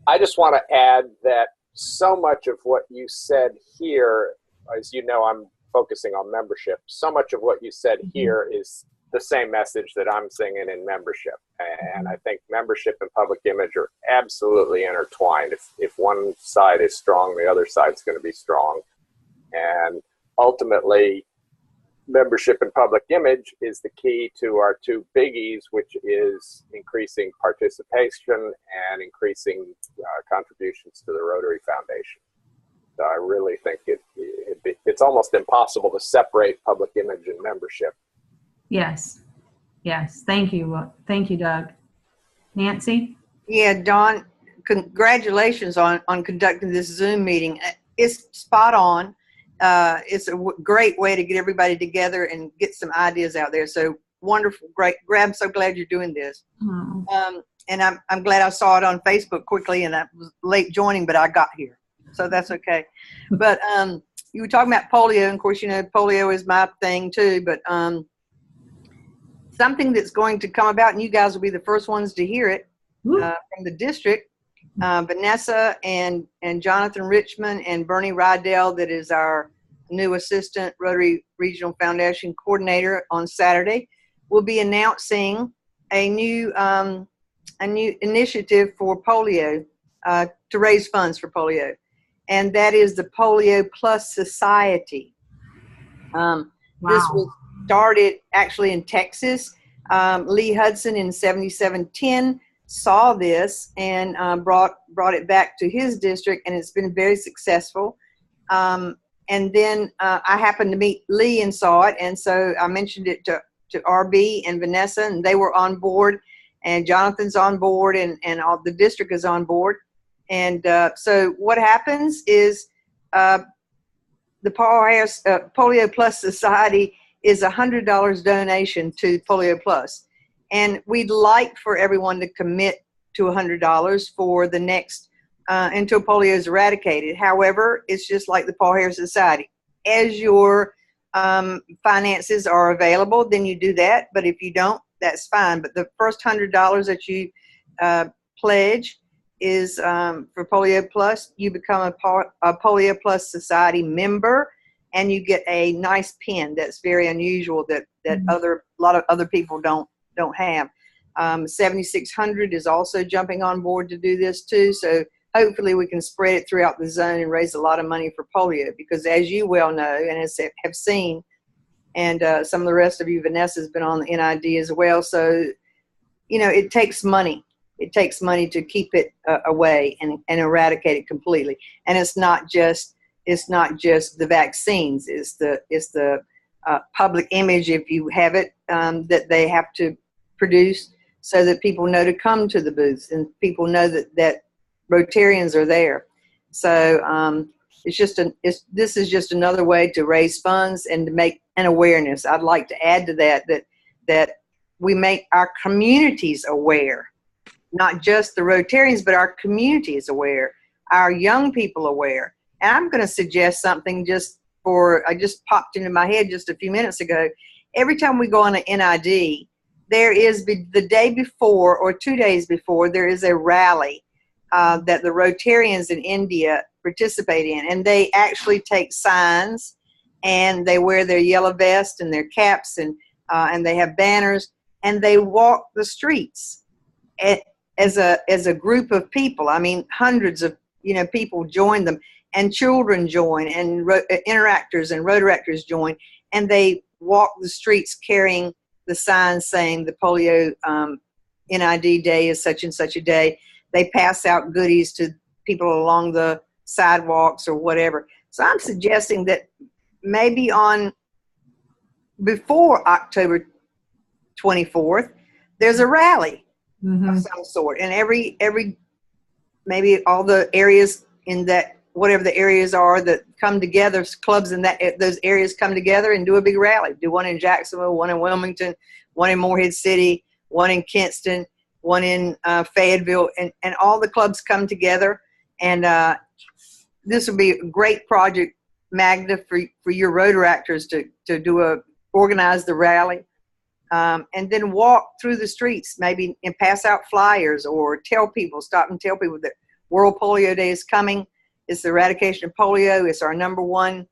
I just want to add that so much of what you said here, as you know, I'm focusing on membership. So much of what you said here is the same message that I'm singing in membership. And I think membership and public image are absolutely intertwined. If one side is strong, the other side's going to be strong. And ultimately, membership and public image is the key to our two biggies, which is increasing participation and increasing contributions to the Rotary Foundation. So I really think it's almost impossible to separate public image and membership. Yes. Yes. Thank you. Thank you, Doug. Nancy? Yeah, Dawn, congratulations on conducting this Zoom meeting. It's spot on. It's a great way to get everybody together and get some ideas out there. So wonderful, great. I'm so glad you're doing this. And I'm glad I saw it on Facebook quickly, and I was late joining, but I got here, so that's okay. But you were talking about polio, and of course, you know, polio is my thing too. But something that's going to come about, and you guys will be the first ones to hear it from the district. Vanessa and Jonathan Richmond and Bernie Rydell, that is our new assistant Rotary Regional Foundation coordinator, on Saturday, will be announcing a new initiative for polio, to raise funds for polio, and that is the Polio Plus Society. Wow. This was started actually in Texas. Lee Hudson in 7710 saw this and brought it back to his district, and it's been very successful. And then I happened to meet Lee and saw it, and so I mentioned it to RB and Vanessa, and they were on board, and Jonathan's on board, and all the district is on board. And so what happens is the Polio Plus Society is a $100 donation to Polio Plus. And we'd like for everyone to commit to $100 for the next, until polio is eradicated. However, it's just like the Paul Harris Society. As your finances are available, then you do that. But if you don't, that's fine. But the first $100 that you pledge is for Polio Plus. You become a Polio Plus Society member, and you get a nice pin that's very unusual that a lot of other people don't have. 7600 is also jumping on board to do this too. So hopefully we can spread it throughout the zone and raise a lot of money for polio, because as you well know, and as have seen, and some of the rest of you, Vanessa's been on the NID as well. So, you know, it takes money. It takes money to keep it away and eradicate it completely. And it's not just the vaccines. It's the public image, if you have it, that they have to produce so that people know to come to the booths and people know that Rotarians are there. So this is just another way to raise funds and to make an awareness. I'd like to add to that we make our communities aware, not just the Rotarians, but our community is aware, our young people aware. And I'm going to suggest something I just popped into my head just a few minutes ago. Every time we go on an NID, there is the day before or 2 days before, there is a rally that the Rotarians in India participate in. And they actually take signs, and they wear their yellow vest and their caps, and they have banners, and they walk the streets as a group of people. I mean, hundreds of people join them, and children join, and interactors and Rotaractors join, and they walk the streets carrying the signs saying the polio NID day is such and such a day. They pass out goodies to people along the sidewalks or whatever. So I'm suggesting that maybe before October 24th, there's a rally of some sort, and every maybe all the areas in that, whatever the areas are that come together, clubs in those areas come together and do a big rally. Do one in Jacksonville, one in Wilmington, one in Morehead City, one in Kinston, one in Fayetteville, and all the clubs come together. And this will be a great project, Magda, for your Rotaractors to organize the rally. And then walk through the streets, maybe, and pass out flyers, or stop and tell people that World Polio Day is coming. It's the eradication of polio. It's our #1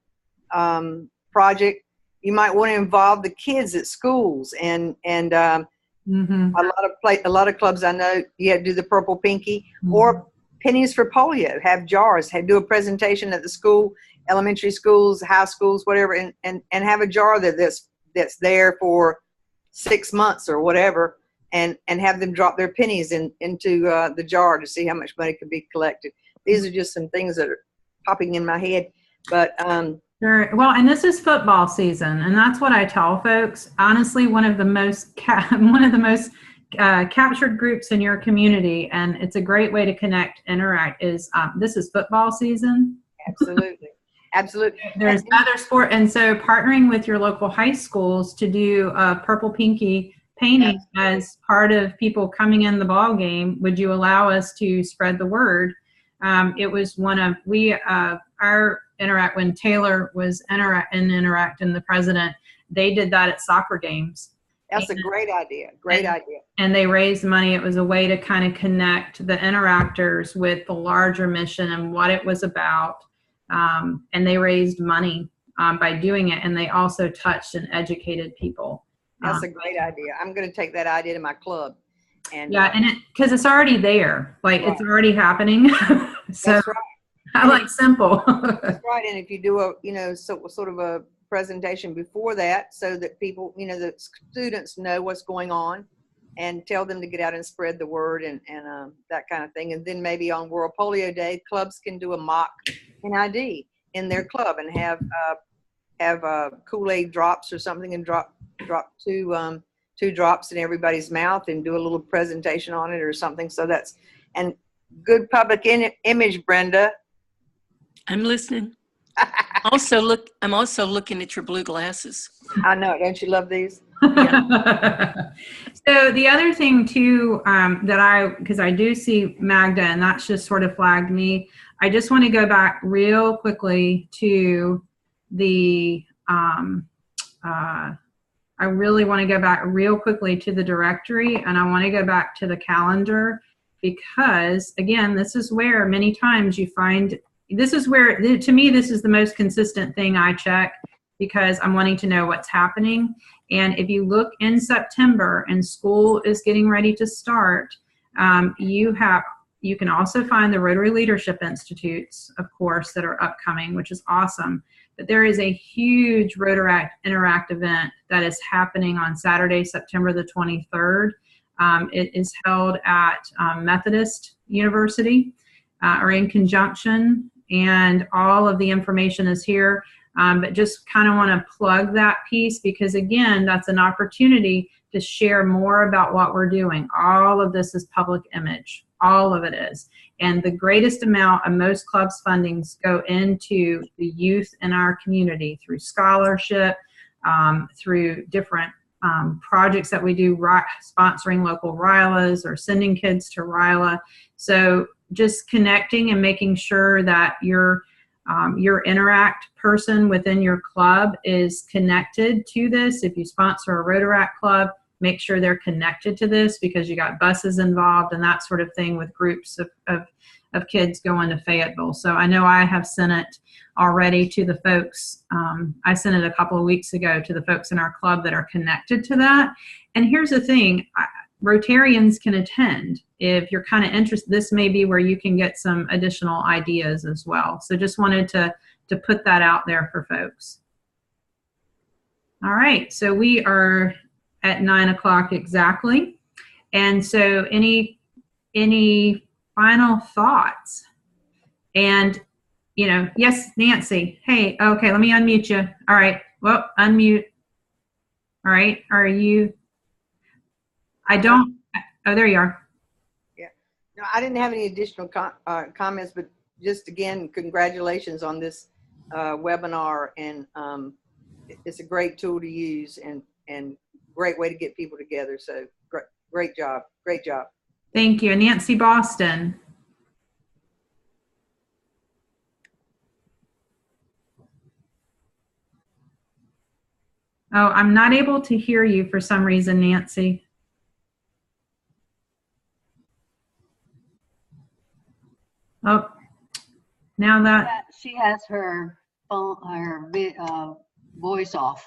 project. You might want to involve the kids at schools, and a lot of clubs I know, you have to do the purple pinky or pennies for polio. Have jars. Do a presentation at the school, elementary schools, high schools, whatever, and have a jar that's there for 6 months or whatever, and have them drop their pennies into the jar to see how much money can be collected. These are just some things that are popping in my head. But sure. Well, and this is football season, and that's what I tell folks. Honestly, one of the most captured groups in your community, and it's a great way to connect, interact, is this is football season. Absolutely. Absolutely. There's other sport, and so partnering with your local high schools to do a purple pinky painting as part of people coming in the ball game. Would you allow us to spread the word? It was one of our Interact, when Taylor was Interact and the president, they did that at soccer games. That's a great idea. Great idea. And they raised money. It was a way to kind of connect the interactors with the larger mission and what it was about. And they raised money by doing it, and they also touched and educated people. That's a great idea. I'm going to take that idea to my club. And because it's already there, it's already happening. So that's right. I like simple. That's right. And if you do a sort of a presentation before that, so that people, the students know what's going on, and tell them to get out and spread the word, and that kind of thing. And then maybe on World Polio Day, clubs can do a mock NID in their club, and have Kool-Aid drops or something, and drop two drops in everybody's mouth, and do a little presentation on it or something. So and good public image, Brenda. I'm listening. I'm also looking at your blue glasses. I know. Don't you love these? Yeah. So the other thing too, because I do see Magda, and that's just sort of flagged me. I just want to go back real quickly to the, I really want to go back real quickly to the directory, and I want to go back to the calendar, because again, this is where many times you find, this is where, to me, this is the most consistent thing I check, because I'm wanting to know what's happening. And if you look in September and school is getting ready to start, you can also find the Rotary Leadership Institutes, of course, that are upcoming, which is awesome. But there is a huge Rotaract Interact event that is happening on Saturday, September the 23rd. It is held at Methodist University, or in conjunction, and all of the information is here. But just kind of want to plug that piece, because again, that's an opportunity to share more about what we're doing. All of this is public image. All of it is. And the greatest amount of most clubs' fundings go into the youth in our community through scholarship, through different projects that we do, sponsoring local RILAs or sending kids to RILA. So just connecting and making sure that you're your Interact person within your club is connected to this. If you sponsor a Rotaract club, make sure they're connected to this, because you got buses involved and that sort of thing with groups of kids going to Fayetteville. So I know I have sent it already to the folks. I sent it a couple of weeks ago to the folks in our club that are connected to that. And here's the thing, Rotarians can attend. If you're kind of interested, this may be where you can get some additional ideas as well. So just wanted to put that out there for folks. All right, so we are at 9 o'clock exactly. And so any final thoughts? And, you know, yes, Nancy, hey, okay, let me unmute you. All right, well, unmute. All right, are you, I don't, oh, there you are. Yeah, no, I didn't have any additional comments, but just again, congratulations on this webinar, and it's a great tool to use and great way to get people together. So great job, great job. Thank you. Nancy Boston. Oh, I'm not able to hear you for some reason, Nancy. Oh, now that she has her phone, her voice off.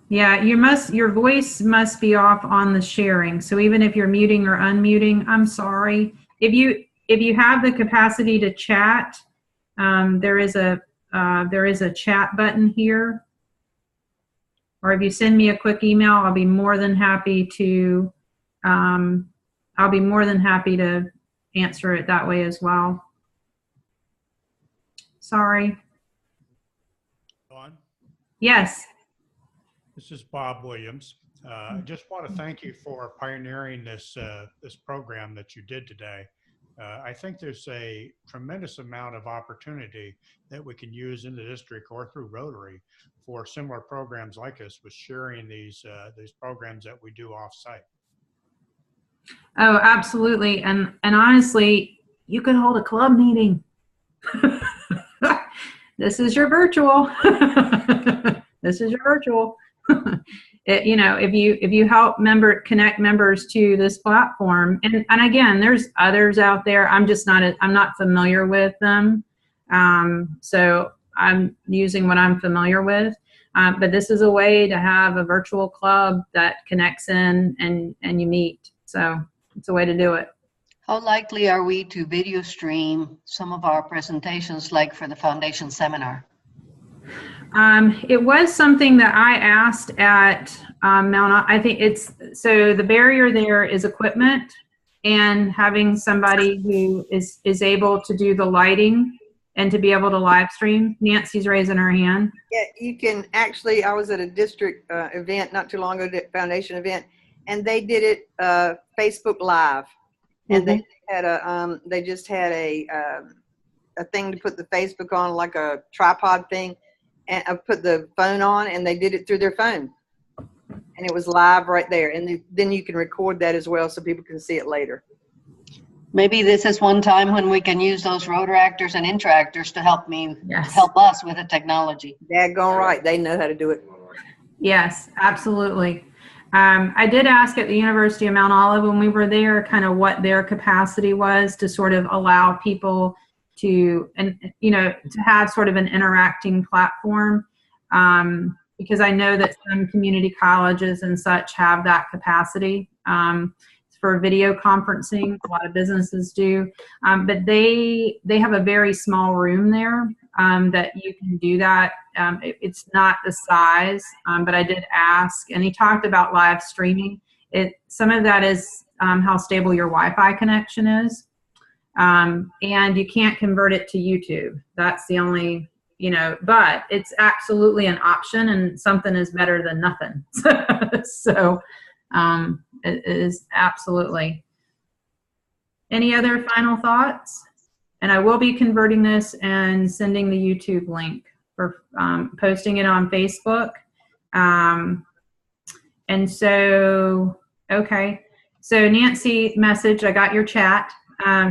Yeah, your voice must be off on the sharing. So even if you're muting or unmuting, I'm sorry. If you have the capacity to chat, there is a chat button here. Or if you send me a quick email, I'll be more than happy to answer it that way as well. Sorry. On? Yes. This is Bob Williams. I just want to thank you for pioneering this program that you did today. I think there's a tremendous amount of opportunity that we can use in the district or through Rotary for similar programs like this, with sharing these programs that we do off-site. Oh, absolutely. And honestly, you could hold a club meeting. This is your virtual. This is your virtual. You know, if you help connect members to this platform, and again, there's others out there. I'm not familiar with them, so I'm using what I'm familiar with. But this is a way to have a virtual club that connects in and you meet. So it's a way to do it. How likely are we to video stream some of our presentations, like for the foundation seminar? It was something that I asked at Mount. I think so the barrier there is equipment, and having somebody who is able to do the lighting and to be able to live stream. Nancy's raising her hand. Yeah, you can actually, I was at a district event not too long ago, foundation event, and they did it Facebook Live. And they had they just had a thing to put the Facebook on, like a tripod thing, and I put the phone on, and they did it through their phone, and it was live right there. And then you can record that as well, so people can see it later. Maybe this is one time when we can use those Rotaractors and Interactors to help us with the technology. Daggone right, they know how to do it. Yes, absolutely. I did ask at the University of Mount Olive when we were there kind of what their capacity was to sort of allow people to, to have sort of an interacting platform, because I know that some community colleges and such have that capacity for video conferencing. A lot of businesses do, but they have a very small room there that you can do that. It's not the size, but I did ask, and he talked about live streaming. Some of that is how stable your Wi-Fi connection is, and you can't convert it to YouTube. That's the only, but it's absolutely an option, and something is better than nothing. So it is absolutely. Any other final thoughts? And I will be converting this and sending the YouTube link for posting it on Facebook. And so, okay. So Nancy messaged, I got your chat.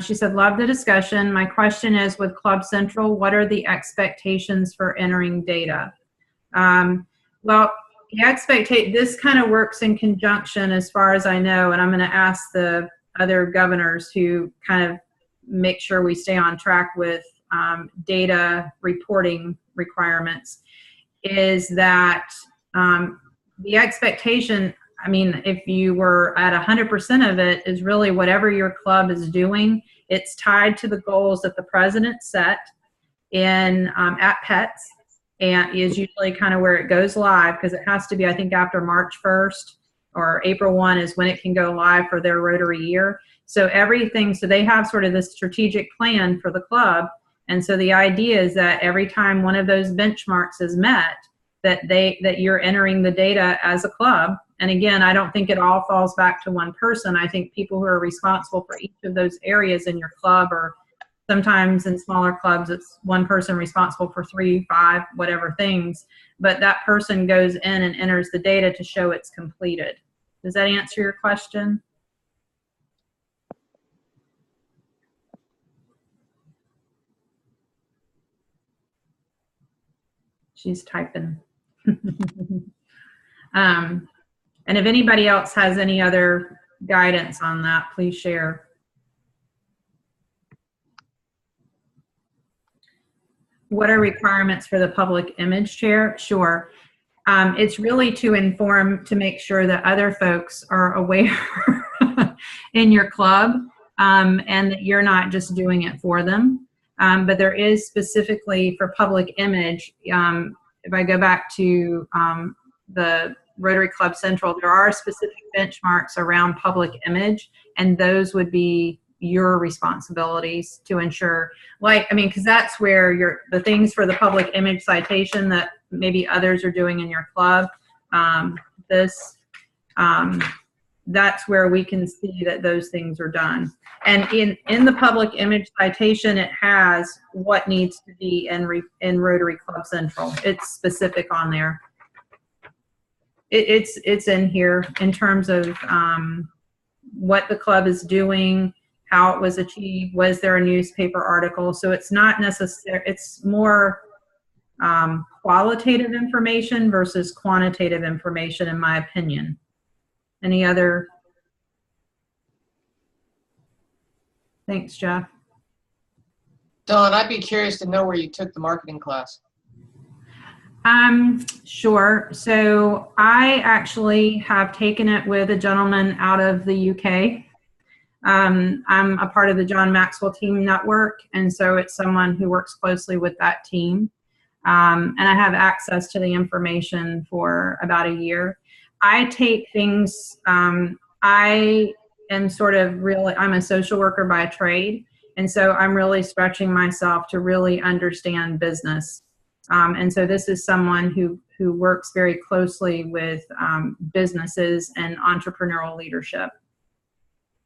She said, love the discussion. My question is, with Club Central, what are the expectations for entering data? Well, this kind of works in conjunction as far as I know, and I'm going to ask the other governors who kind of make sure we stay on track with data reporting requirements, is that the expectation, I mean, if you were at 100% of it, is really whatever your club is doing. It's tied to the goals that the president set in at PETS, and is usually kind of where it goes live, because it has to be, I think, after March 1st or April 1 is when it can go live for their Rotary year. So everything, so they have sort of this strategic plan for the club. And so the idea is that every time one of those benchmarks is met, that you're entering the data as a club. And again, I don't think it all falls back to one person. I think people who are responsible for each of those areas in your club, or sometimes in smaller clubs, it's one person responsible for 3, 5, whatever things, but that person goes in and enters the data to show it's completed. Does that answer your question? She's typing. And if anybody else has any other guidance on that, please share. What are requirements for the public image chair? Sure. It's really to inform, to make sure that other folks are aware in your club, and that you're not just doing it for them. But there is specifically for public image, if I go back to the Rotary Club Central, there are specific benchmarks around public image, and those would be your responsibilities to ensure, like, I mean, because that's where the things for the public image citation that maybe others are doing in your club, that's where we can see that those things are done. And in the public image citation, it has what needs to be in Rotary Club Central. It's specific on there. It's in here in terms of what the club is doing, how it was achieved, was there a newspaper article. So it's not necessary, it's more qualitative information versus quantitative information, in my opinion. Any other? Thanks, Jeff. Dawn, I'd be curious to know where you took the marketing class. Sure. So I actually have taken it with a gentleman out of the UK. I'm a part of the John Maxwell Team Network, and so it's someone who works closely with that team. And I have access to the information for about a year. I take things, I am sort of really, I'm a social worker by trade, and so I'm really stretching myself to really understand business. And so this is someone who works very closely with businesses and entrepreneurial leadership.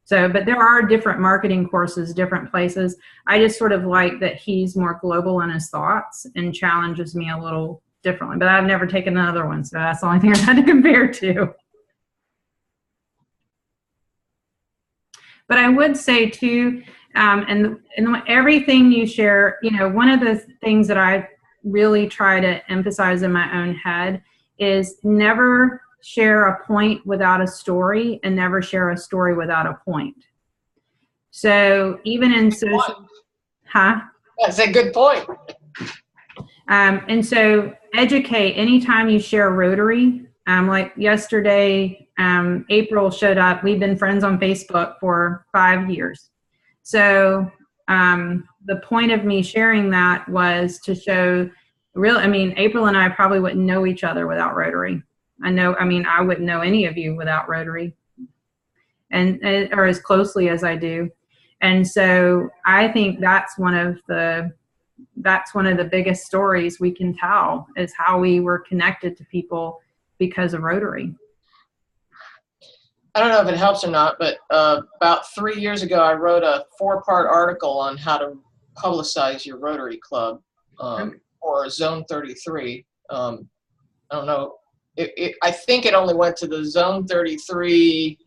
So, but there are different marketing courses, different places. I just sort of like that he's more global in his thoughts and challenges me a little differently, but I've never taken another one, so that's the only thing I've had to compare to. But I would say too, and everything you share, you know, one of the things that I really try to emphasize in my own head is never share a point without a story, and never share a story without a point. So even in social, That's a good point. And so educate anytime you share Rotary. Like yesterday, April showed up. We've been friends on Facebook for 5 years. So the point of me sharing that was to show I mean, April and I probably wouldn't know each other without Rotary. I wouldn't know any of you without Rotary, or as closely as I do. And so I think that's one of the biggest stories we can tell, is how we were connected to people because of Rotary. I don't know if it helps or not, but about 3 years ago, I wrote a 4-part article on how to publicize your Rotary Club or Zone 33. I don't know. I think it only went to the Zone 33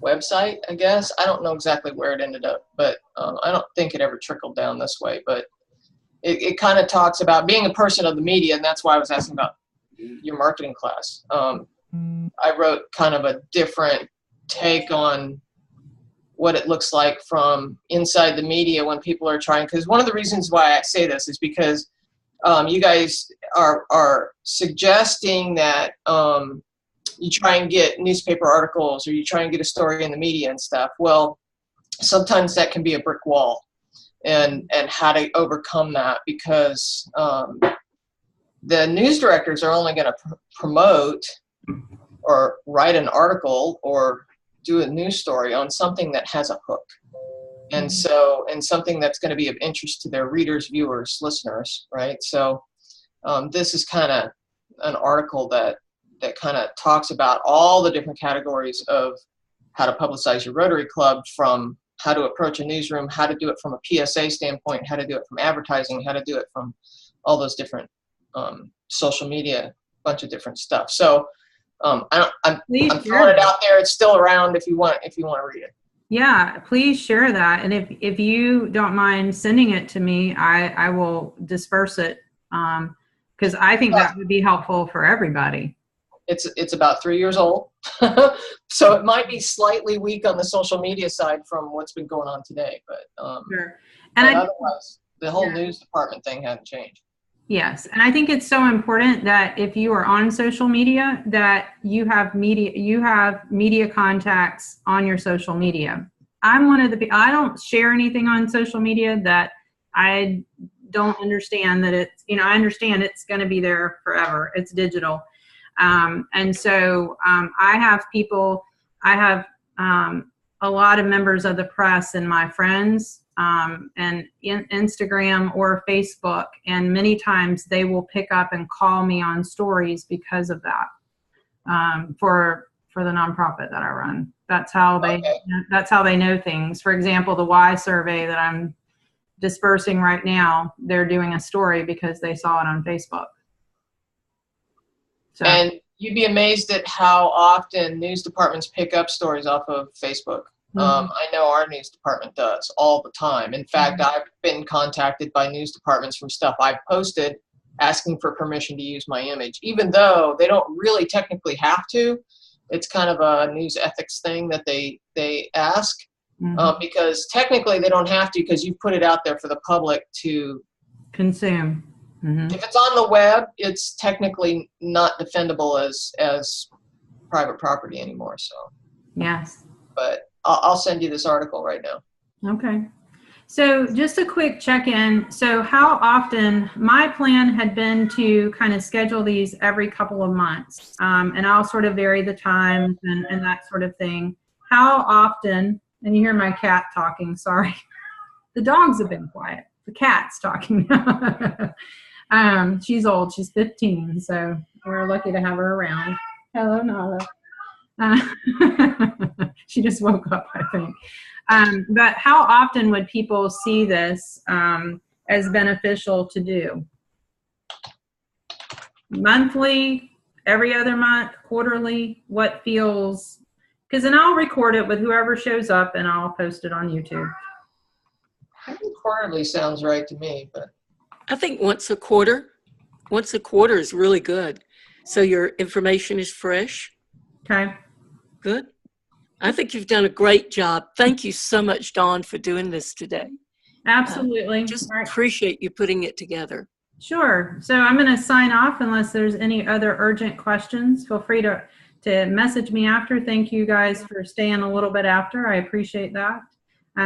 website, I guess. I don't know exactly where it ended up, but I don't think it ever trickled down this way. But it kind of talks about being a person of the media, and that's why I was asking about your marketing class. I wrote kind of a different take on what it looks like from inside the media when people are trying, because one of the reasons why I say this is because you guys are suggesting that you try and get newspaper articles or you try and get a story in the media and stuff. Well, sometimes that can be a brick wall, and how to overcome that, because the news directors are only going to promote or write an article or do a news story on something that has a hook. And so, and something that's going to be of interest to their readers, viewers, listeners, right? So this is kind of an article that kind of talks about all the different categories of how to publicize your Rotary Club, from how to approach a newsroom, how to do it from a PSA standpoint, how to do it from advertising, how to do it from all those different social media, bunch of different stuff. So I'm throwing it out there. It's still around if you want to read it. Yeah, please share that. And if you don't mind sending it to me, I will disperse it, because I think that would be helpful for everybody. It's about 3 years old, so it might be slightly weak on the social media side from what's been going on today. But sure. And otherwise, the whole news department thing hasn't changed. Yes, and I think it's so important that if you are on social media, that you have media contacts on your social media. I'm one of the people, I don't share anything on social media that I don't understand that it's, I understand it's going to be there forever. It's digital. And so I have a lot of members of the press and my friends, and Instagram or Facebook, and many times they will pick up and call me on stories because of that, for the nonprofit that I run. That's how they know things. For example, the Y survey that I'm dispersing right now, they're doing a story because they saw it on Facebook. So. And you'd be amazed at how often news departments pick up stories off of Facebook. I know our news department does all the time. In fact, I've been contacted by news departments from stuff I've posted asking for permission to use my image, even though they don't really technically have to. It's kind of a news ethics thing that they ask, because technically they don't have to, because you put it out there for the public to consume. If it's on the web, it's technically not defendable as private property anymore. So yes, but I'll send you this article right now. Okay. So just a quick check-in. So how often, my plan had been to kind of schedule these every couple of months, and I'll sort of vary the times and that sort of thing. How often, and you hear my cat talking, sorry. The dogs have been quiet. The cat's talking. She's old, she's 15, so we're lucky to have her around. Hello, Nala. She just woke up, I think. But how often would people see this as beneficial to do? Monthly, every other month, quarterly? What feels, because then I'll record it with whoever shows up and I'll post it on YouTube. I think quarterly sounds right to me, but I think once a quarter is really good. So your information is fresh. Okay. Good. I think you've done a great job. Thank you so much, Dawn, for doing this today. Absolutely. Just appreciate you putting it together. Sure. So I'm going to sign off unless there's any other urgent questions. Feel free to message me after. Thank you guys for staying a little bit after. I appreciate that.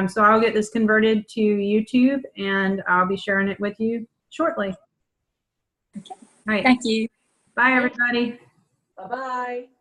So I'll get this converted to YouTube and I'll be sharing it with you shortly. Okay. All right. Thank you. Bye, everybody. Bye-bye.